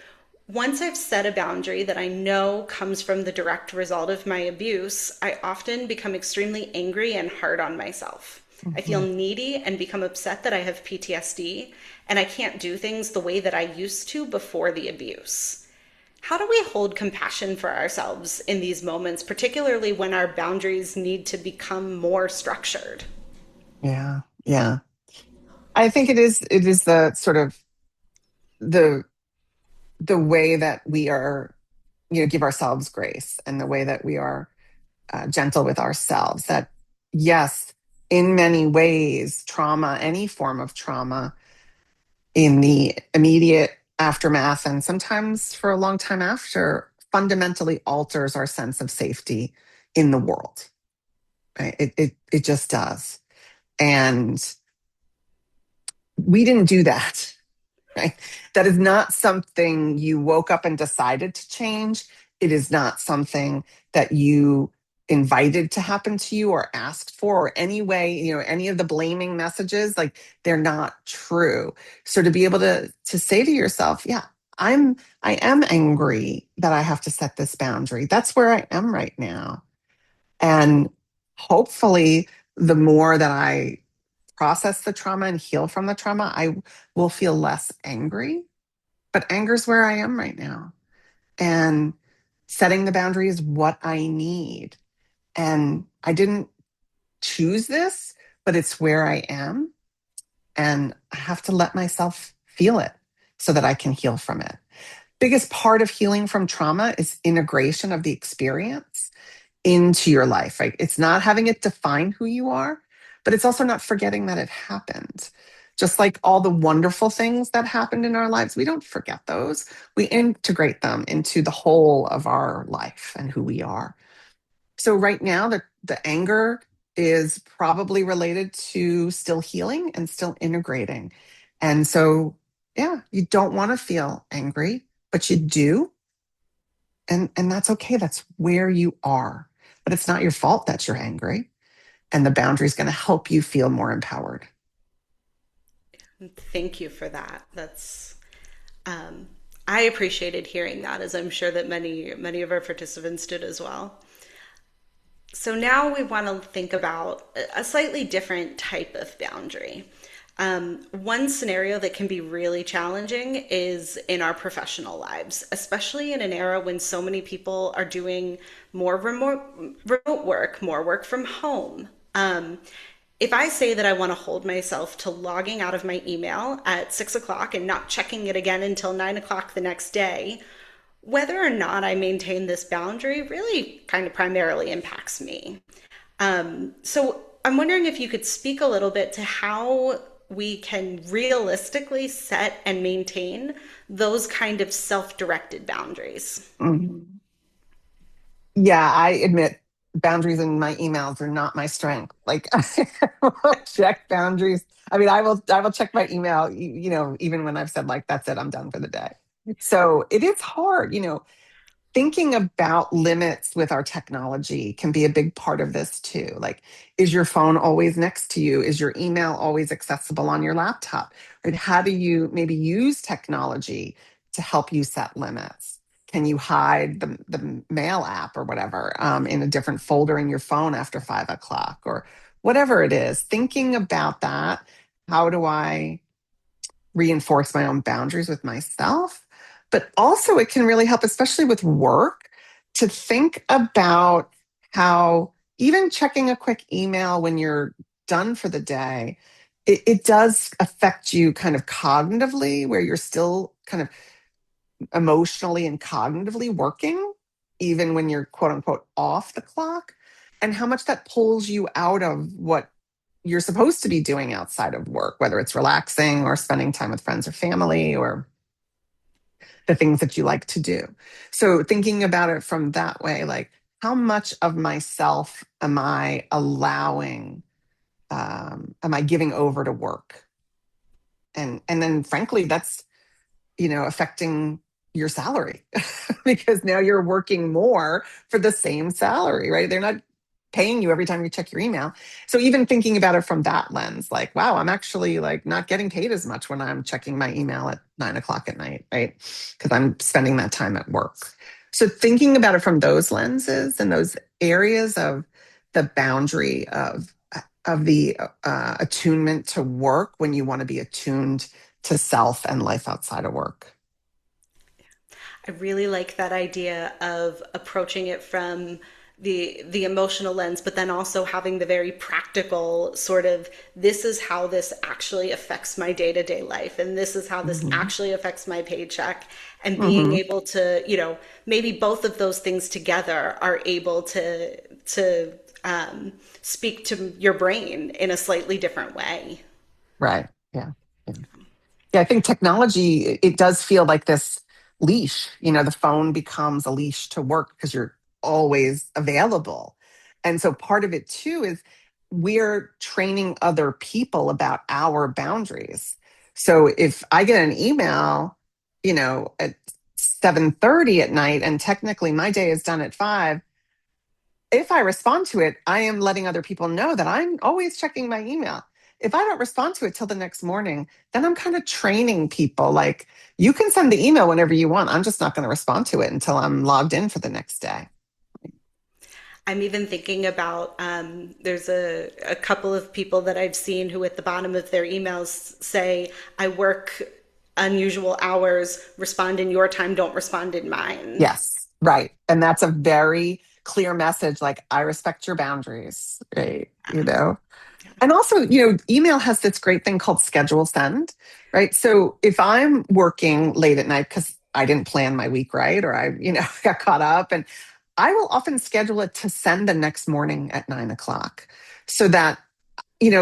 once I've set a boundary that I know comes from the direct result of my abuse, I often become extremely angry and hard on myself. I feel Mhm. needy and become upset that I have PTSD and I can't do things the way that I used to before the abuse. How do we hold compassion for ourselves in these moments, particularly when our boundaries need to become more structured? Yeah. Yeah. I think it is the sort of the the way that we are, give ourselves grace, and the way that we are gentle with ourselves. That, yes, in many ways, trauma, any form of trauma, in the immediate aftermath and sometimes for a long time after, fundamentally alters our sense of safety in the world. Right? It just does. And we didn't do that. Right? That is not something you woke up and decided to change. It is not something that you invited to happen to you or asked for, or any way, any of the blaming messages, like, they're not true. So to be able to say to yourself, yeah, I am angry that I have to set this boundary. That's where I am right now. And hopefully the more that I process the trauma and heal from the trauma, I will feel less angry. But anger is where I am right now. And setting the boundary is what I need. And I didn't choose this, but it's where I am. And I have to let myself feel it so that I can heal from it. Biggest part of healing from trauma is integration of the experience into your life, right? It's not having it define who you are, but it's also not forgetting that it happened. Just like all the wonderful things that happened in our lives, we don't forget those. We integrate them into the whole of our life and who we are. So right now, the anger is probably related to still healing and still integrating. And so, yeah, you don't want to feel angry, but you do, and that's okay. That's where you are. But it's not your fault that you're angry. And the boundary is going to help you feel more empowered. Thank you for that. Um, I appreciated hearing that, as I'm sure that many of our participants did as well. So now we want to think about a slightly different type of boundary. One scenario that can be really challenging is in our professional lives, especially in an era when so many people are doing more remote work, more work from home. If I say that I want to hold myself to logging out of my email at 6 o'clock and not checking it again until 9 o'clock the next day, whether or not I maintain this boundary really kind of primarily impacts me. So I'm wondering if you could speak a little bit to how we can realistically set and maintain those kind of self-directed boundaries. Mhm. Yeah, I admit boundaries in my emails are not my strength. Like, I will check boundaries. I mean, I will check my email, even when I've said, like, that's it, I'm done for the day. So it is hard, thinking about limits with our technology can be a big part of this too. Like, is your phone always next to you? Is your email always accessible on your laptop? Right? How do you maybe use technology to help you set limits? Can you hide the mail app or whatever in a different folder in your phone after 5 o'clock or whatever it is? Thinking about that. How do I reinforce my own boundaries with myself? But also, it can really help, especially with work, to think about how even checking a quick email when you're done for the day, it does affect you kind of cognitively, where you're still kind of emotionally and cognitively working. even when you're quote unquote off the clock, and how much that pulls you out of what you're supposed to be doing outside of work, whether it's relaxing or spending time with friends or family or the things that you like to do. So thinking about it from that way, like how much of myself am I allowing, am I giving over to work? And then frankly, that's, affecting your salary because now you're working more for the same salary, right? They're not paying you every time you check your email. So even thinking about it from that lens, like, wow, I'm actually like not getting paid as much when I'm checking my email at 9 o'clock at night, right? Because I'm spending that time at work. So thinking about it from those lenses and those areas of the boundary of the attunement to work when you want to be attuned to self and life outside of work. I really like that idea of approaching it from the emotional lens, but then also having the very practical sort of this is how this actually affects my day-to-day life, and this is how this Hmm. actually affects my paycheck, and being Hmm. able to, maybe both of those things together are able to speak to your brain in a slightly different way. Right. Yeah. Yeah. Yeah, I think technology, it does feel like this leash. The phone becomes a leash to work because you're always available. And so part of it too is we're training other people about our boundaries. So if I get an email, at 7:30 at night, and technically my day is done at 5, if I respond to it, I am letting other people know that I'm always checking my email. If I don't respond to it till the next morning, then I'm kind of training people like, you can send the email whenever you want. I'm just not going to respond to it until I'm logged in for the next day. I'm even thinking about there's a couple of people that I've seen who, at the bottom of their emails, say, I work unusual hours, respond in your time, don't respond in mine. Yes, right. And that's a very clear message like, I respect your boundaries, right? And also, email has this great thing called schedule send, right? So if I'm working late at night because I didn't plan my week right, or I, got caught up, and I will often schedule it to send the next morning at 9 o'clock so that,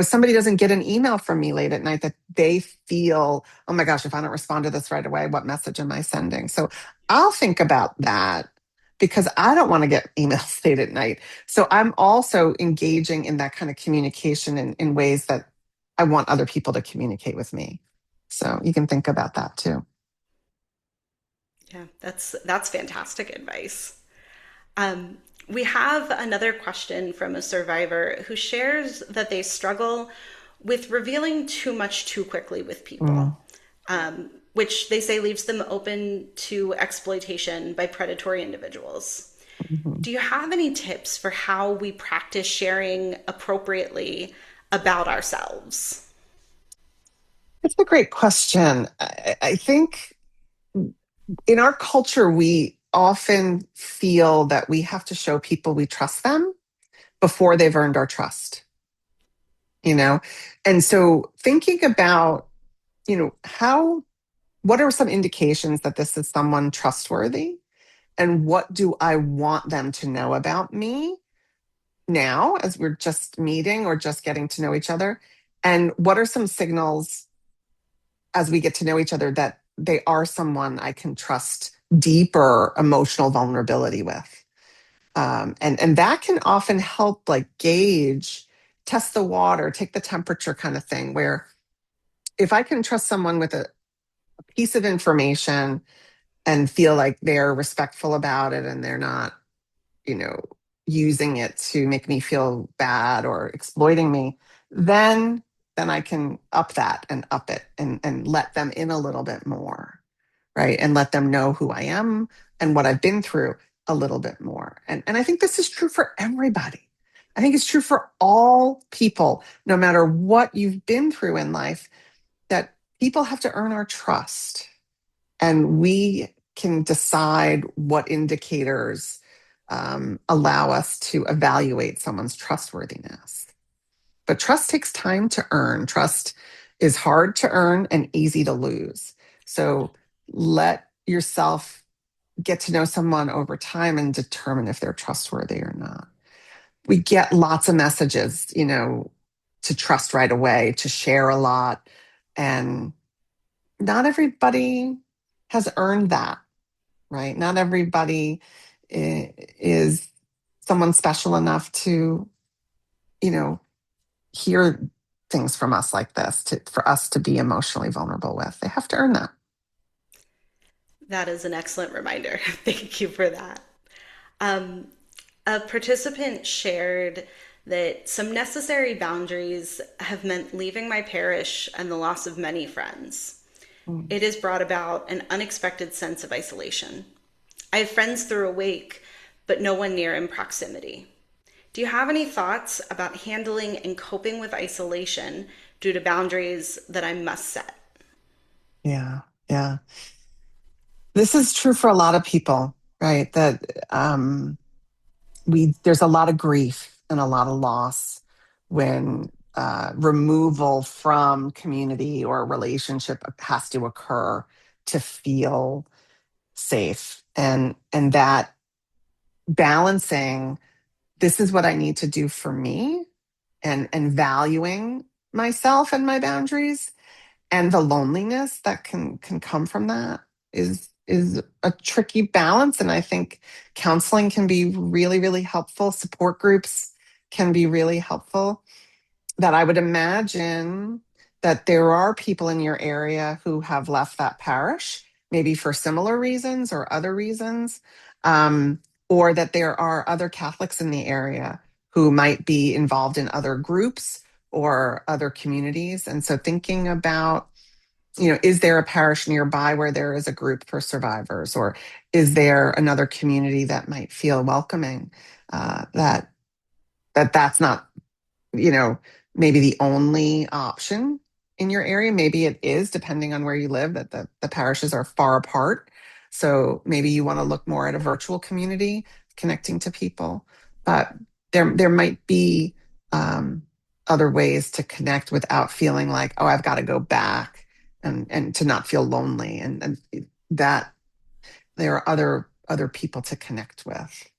somebody doesn't get an email from me late at night that they feel, oh my gosh, if I don't respond to this right away, what message am I sending? So I'll think about that because I don't want to get emails late at night. So I'm also engaging in that kind of communication in ways that I want other people to communicate with me. So you can think about that too. Yeah, that's fantastic advice. Um, we have another question from a survivor who shares that they struggle with revealing too much too quickly with Mm, people, which they say leaves them open to exploitation by predatory individuals. mhm. Do you have any tips for how we practice sharing appropriately about ourselves? It's a great question. I think in our culture, we often feel that we have to show people we trust them before they've earned our trust, you know? And so thinking about, what are some indications that this is someone trustworthy? And what do I want them to know about me now as we're just meeting or just getting to know each other? And what are some signals as we get to know each other that they are someone I can trust deeper emotional vulnerability with? And that can often help like gauge, test the water, take the temperature kind of thing. Where if I can trust someone with a piece of information and feel like they're respectful about it and they're not, you know, using it to make me feel bad or exploiting me, then I can up that and up it and let them in a little bit more, right? And let them know who I am and what I've been through a little bit more. And I think this is true for everybody. I think it's true for all people, no matter what you've been through in life, that people have to earn our trust. And we can decide what indicators allow us to evaluate someone's trustworthiness. But trust takes time to earn. Trust is hard to earn and easy to lose. So let yourself get to know someone over time and determine if they're trustworthy or not. We get lots of messages, to trust right away, to share a lot. And not everybody has earned that, right? Not everybody is someone special enough to, you know, hear things from us like this, for us to be emotionally vulnerable with. They have to earn that. That is an excellent reminder. Thank you for that. Um, a participant shared that some necessary boundaries have meant leaving my parish and the loss of many friends. Mm. It has brought about an unexpected sense of isolation. I have friends through Awake, but no one near in proximity. Do you have any thoughts about handling and coping with isolation due to boundaries that I must set? Yeah, yeah. This is true for a lot of people, right? That we there's a lot of grief and a lot of loss when removal from community or relationship has to occur to feel safe, and that balancing, this is what I need to do for me, and valuing myself and my boundaries, and the loneliness that can come from that is a tricky balance. And I think counseling can be really, really helpful. Support groups can be really helpful. That I would imagine that there are people in your area who have left that parish, maybe for similar reasons or other reasons, um, or that there are other Catholics in the area who might be involved in other groups or other communities. And so thinking about, is there a parish nearby where there is a group for survivors, or is there another community that might feel welcoming? That's not, you know, maybe the only option in your area. Maybe it is, depending on where you live, that the parishes are far apart. So maybe you want to look more at a virtual community, connecting to people. But there might be um, other ways to connect without feeling like, oh, I've got to go back, and to not feel lonely, and that there are other people to connect with.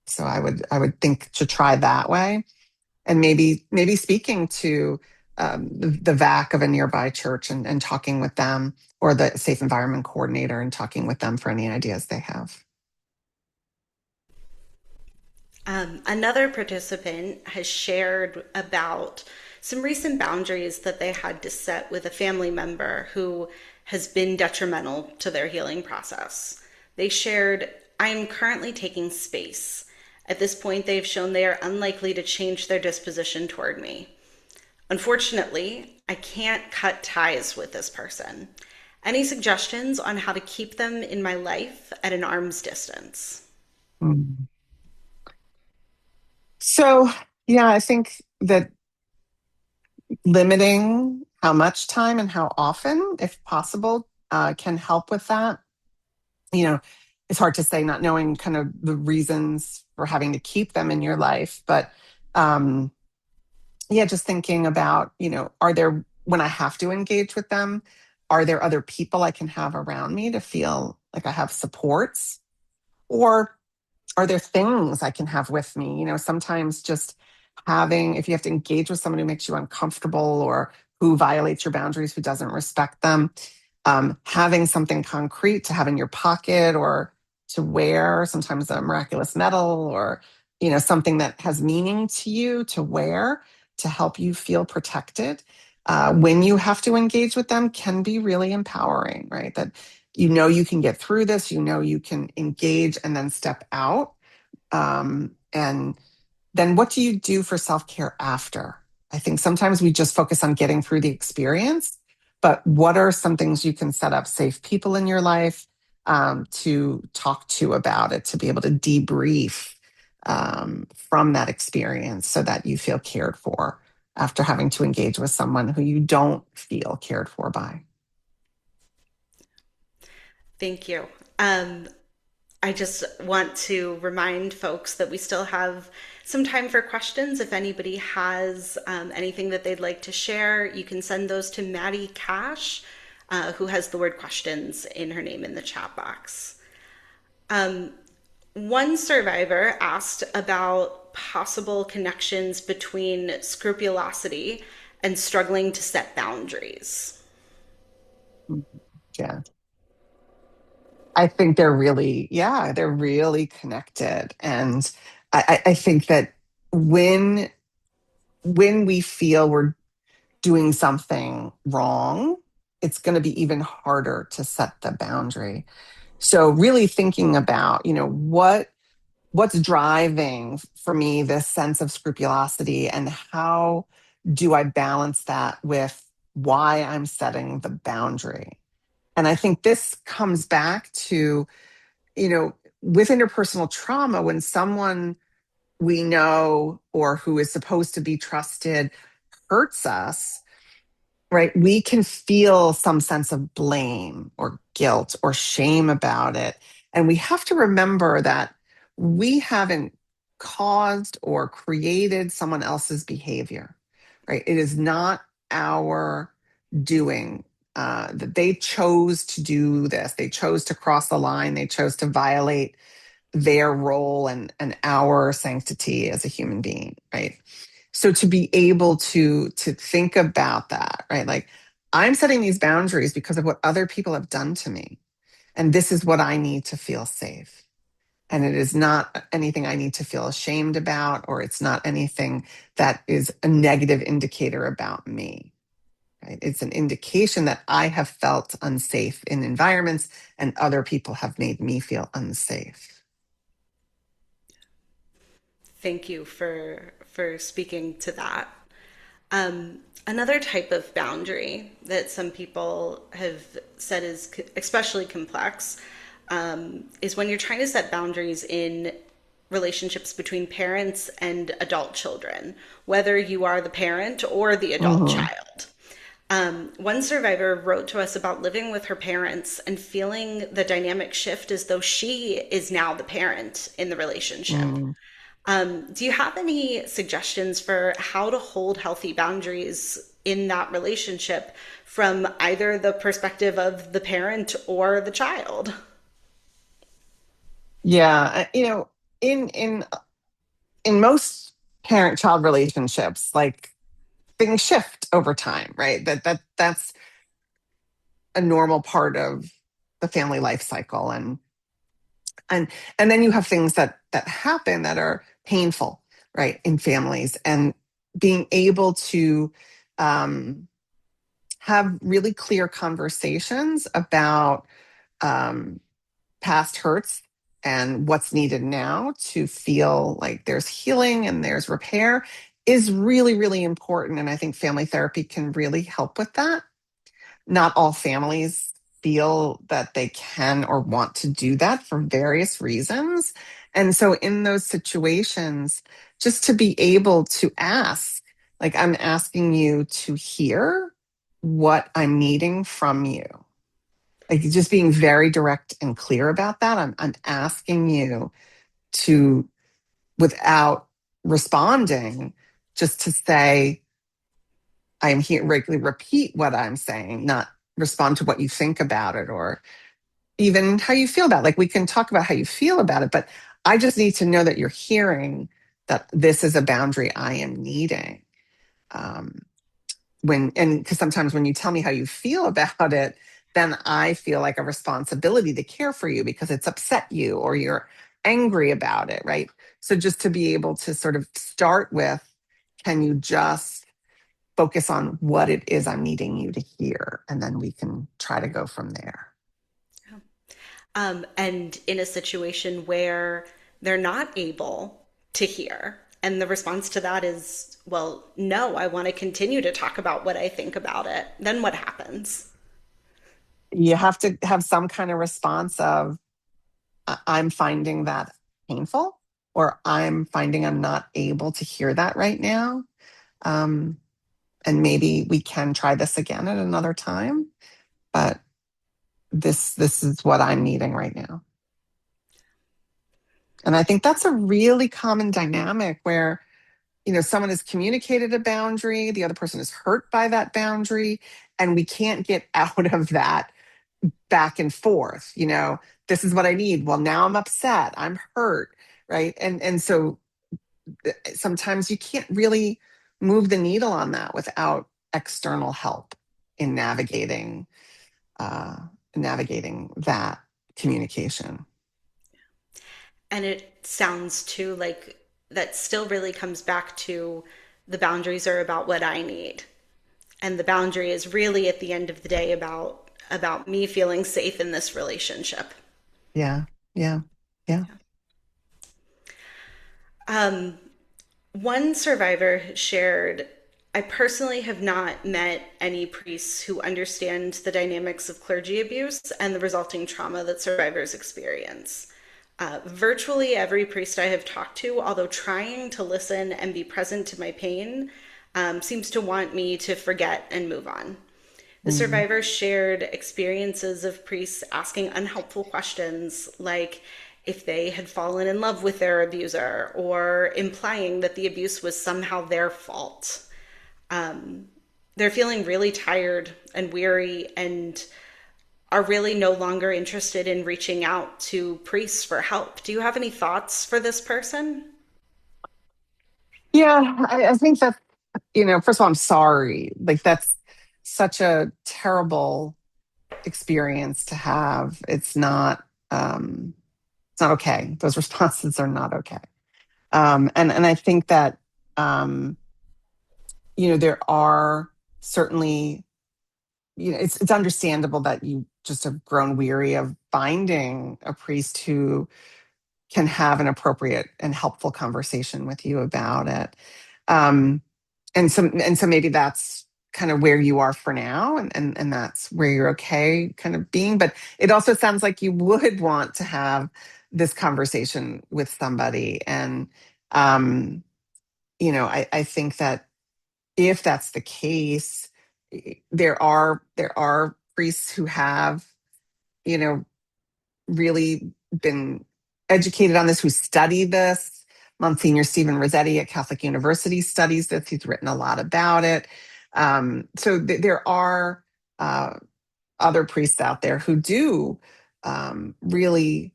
So I would think to try that way, and maybe speaking to the VAC of a nearby church, and talking with them, or the safe environment coordinator, and talking with them for any ideas they have. Another participant has shared about some recent boundaries that they had to set with a family member who has been detrimental to their healing process. They shared, I am currently taking space. At this point, they've shown they are unlikely to change their disposition toward me. Unfortunately, I can't cut ties with this person. Any suggestions on how to keep them in my life at an arm's distance? Mm. So, yeah, I think that limiting how much time and how often, if possible, can help with that. You know, it's hard to say, not knowing kind of the reasons for having to keep them in your life, but um, yeah, just thinking about, are there, when I have to engage with them, are there other people I can have around me to feel like I have supports? Or are there things I can have with me? Sometimes just having, if you have to engage with someone who makes you uncomfortable, or who violates your boundaries, who doesn't respect them, having something concrete to have in your pocket or to wear, sometimes a miraculous medal, or something that has meaning to you to wear, to help you feel protected when you have to engage with them, can be really empowering, right? That you can get through this, you can engage and then step out. And then what do you do for self-care after? I think sometimes we just focus on getting through the experience, but what are some things you can set up safe people in your life to talk to about it, to be able to debrief from that experience, so that you feel cared for after having to engage with someone who you don't feel cared for by. Thank you. I just want to remind folks that we still have some time for questions. If anybody has anything that they'd like to share, you can send those to Maddie Cash, who has the word questions in her name in the chat box. One survivor asked about possible connections between scrupulosity and struggling to set boundaries. Yeah. I think they're really, yeah, they're really connected. And I think that when we feel we're doing something wrong, it's going to be even harder to set the boundary. So really thinking about, what's driving for me this sense of scrupulosity, and how do I balance that with why I'm setting the boundary? And I think this comes back to, with interpersonal trauma, when someone we know or who is supposed to be trusted hurts us, right? We can feel some sense of blame or guilt or shame about it. And we have to remember that we haven't caused or created someone else's behavior, right? It is not our doing. That they chose to do this. They chose to cross the line. They chose to violate their role and our sanctity as a human being, right? So to be able to think about that, right? Like, I'm setting these boundaries because of what other people have done to me, and this is what I need to feel safe. And it is not anything I need to feel ashamed about, or it's not anything that is a negative indicator about me. Right? It's an indication that I have felt unsafe in environments and other people have made me feel unsafe. Thank you for speaking to that. Another type of boundary that some people have said is especially complex is when you're trying to set boundaries in relationships between parents and adult children, whether you are the parent or the adult Mhm. child. One survivor wrote to us about living with her parents and feeling the dynamic shift as though she is now the parent in the relationship. Mm. Do you have any suggestions for how to hold healthy boundaries in that relationship from either the perspective of the parent or the child? Yeah, in most parent-child relationships, like, things shift over time, right? That's a normal part of the family life cycle, and and then you have things that happen that are painful, right, in families, and being able to um, have really clear conversations about um, past hurts and what's needed now to feel like there's healing and there's repair is really, really important. And I think family therapy can really help with that. Not all families feel that they can or want to do that for various reasons. And so, in those situations, just to be able to ask, like, I'm asking you to hear what I'm needing from you. Like, just being very direct and clear about that. I'm asking you to, without responding, just to say, I'm here, regularly repeat what I'm saying, not respond to what you think about it or even how you feel about it. Like, we can talk about how you feel about it, but I just need to know that you're hearing that this is a boundary I am needing. Um, and because sometimes when you tell me how you feel about it, then I feel like a responsibility to care for you because it's upset you or you're angry about it, right? So just to be able to sort of start with, can you just focus on what it is I'm needing you to hear? And then we can try to go from there. And in a situation where they're not able to hear, and the response to that is, well, no, I want to continue to talk about what I think about it, then what happens? You have to have some kind of response of, I'm finding that painful, or I'm finding I'm not able to hear that right now. Um, and maybe we can try this again at another time, but this is what I'm needing right now. And I think that's a really common dynamic where, someone has communicated a boundary, the other person is hurt by that boundary, and we can't get out of that back and forth. this is what I need. Well, now I'm upset, I'm hurt, right? And so sometimes you can't really move the needle on that without external help in uh, navigating that communication. And it sounds too like that still really comes back to the boundaries are about what I need. And the boundary is really at the end of the day about me feeling safe in this relationship. Yeah, yeah, yeah. Um, One survivor shared, I personally have not met any priests who understand the dynamics of clergy abuse and the resulting trauma that survivors experience. Virtually every priest I have talked to, although trying to listen and be present to my pain, seems to want me to forget and move on. The Mm. survivors shared experiences of priests asking unhelpful questions like if they had fallen in love with their abuser or implying that the abuse was somehow their fault. They're feeling really tired and weary and are really no longer interested in reaching out to priests for help. Do you have any thoughts for this person? Yeah, I think that, first of all, I'm sorry. Like, that's such a terrible experience to have. It's not okay. Those responses are not okay. And I think that, um, there are certainly, it's understandable that you just have grown weary of finding a priest who can have an appropriate and helpful conversation with you about it. Um, and so maybe that's kind of where you are for now, and that's where you're okay kind of being. But it also sounds like you would want to have this conversation with somebody. And um, I think that if that's the case, there are priests who have, you know, really been educated on this, who study this. Monsignor Stephen Rossetti at Catholic University studies this. He's written a lot about it. So there are uh, other priests out there who do really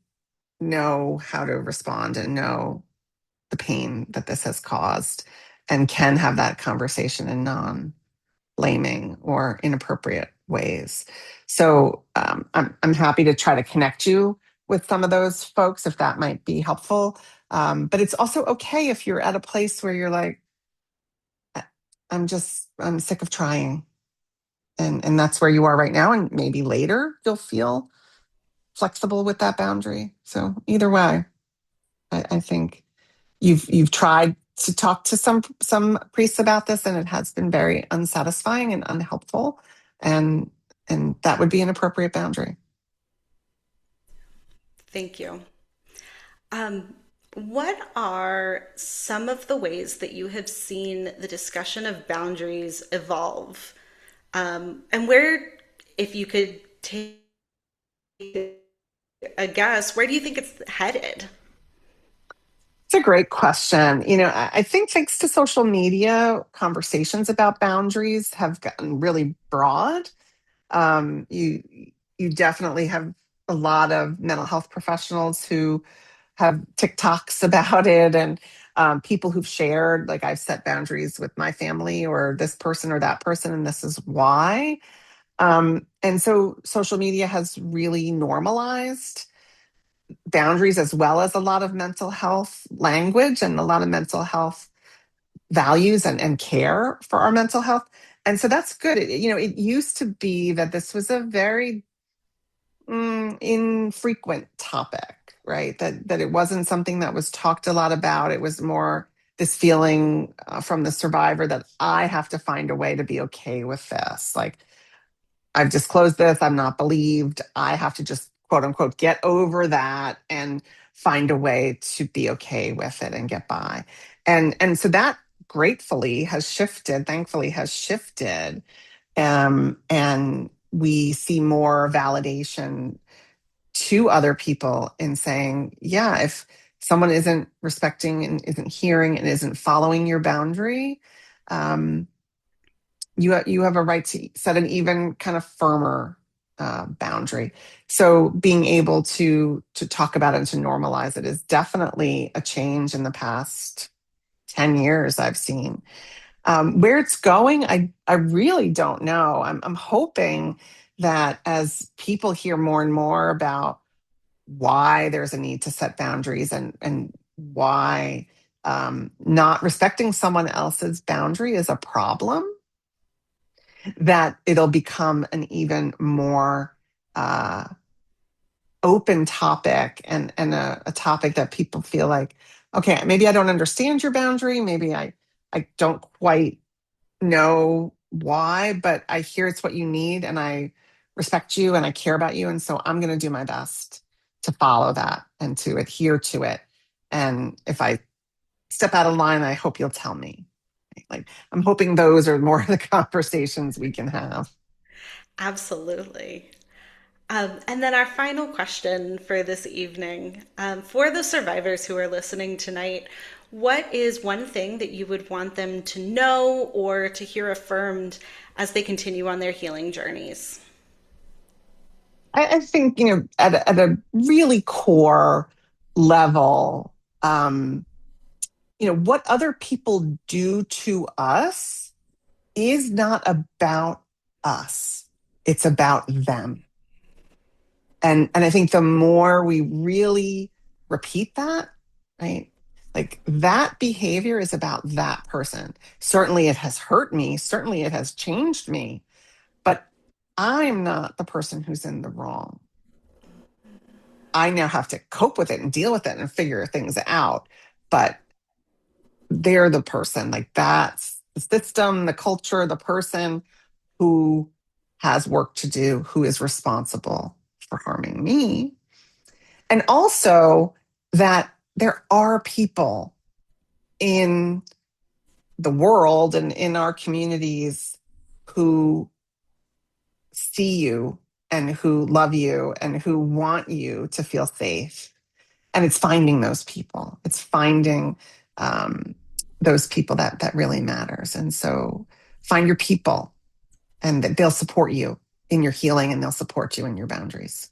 know how to respond and know the pain that this has caused, and can have that conversation in blaming or inappropriate ways. So I'm happy to try to connect you with some of those folks if that might be helpful. But it's also okay if you're at a place where you're like, I'm sick of trying. And that's where you are right now. And maybe later you'll feel flexible with that boundary. So either way, I think you've tried to talk to some priests about this, and it has been very unsatisfying and unhelpful, and that would be an appropriate boundary. Thank you. Um, what are some of the ways that you have seen the discussion of boundaries evolve? And where, if you could take a guess, where do you think it's headed? It's a great question. I think thanks to social media, conversations about boundaries have gotten really broad. You definitely have a lot of mental health professionals who have TikToks about it, and people who've shared, like, I've set boundaries with my family or this person or that person, and this is why. And so social media has really normalized boundaries, as well as a lot of mental health language and a lot of mental health values and care for our mental health. And so that's good. It used to be that this was a very infrequent topic, right? That it wasn't something that was talked a lot about. It was more this feeling from the survivor that I have to find a way to be okay with this. Like, I've disclosed this, I'm not believed. I have to just, quote unquote, get over that and find a way to be okay with it and get by. And so that gratefully has shifted, thankfully has shifted. And we see more validation to other people in saying, yeah, if someone isn't respecting and isn't hearing and isn't following your boundary, um, you have a right to set an even kind of firmer boundary. So being able to talk about it and to normalize it is definitely a change in the past 10 years I've seen. Where it's going, I really don't know. I'm hoping that as people hear more and more about why there's a need to set boundaries and why not respecting someone else's boundary is a problem, that it'll become an even more uh, open topic and a topic that people feel like, okay, maybe I don't understand your boundary. Maybe I don't quite know why, but I hear it's what you need and I respect you and I care about you. And so I'm going to do my best to follow that and to adhere to it. And if I step out of line, I hope you'll tell me. Like, I'm hoping those are more of the conversations we can have. Absolutely. And then our final question for this evening, for the survivors who are listening tonight, what is one thing that you would want them to know or to hear affirmed as they continue on their healing journeys? I think, at a really core level, um, what other people do to us is not about us. It's about them. And I think the more we really repeat that, right? Like that behavior is about that person. Certainly it has hurt me. Certainly it has changed me, but I'm not the person who's in the wrong. I now have to cope with it and deal with it and figure things out. But they're the person, like that's the system, the culture, the person who has work to do, who is responsible for harming me. And also that there are people in the world and in our communities who see you and who love you and who want you to feel safe. And it's finding those people. It's finding um, those people that really matters. And so find your people and they'll support you in your healing and they'll support you in your boundaries.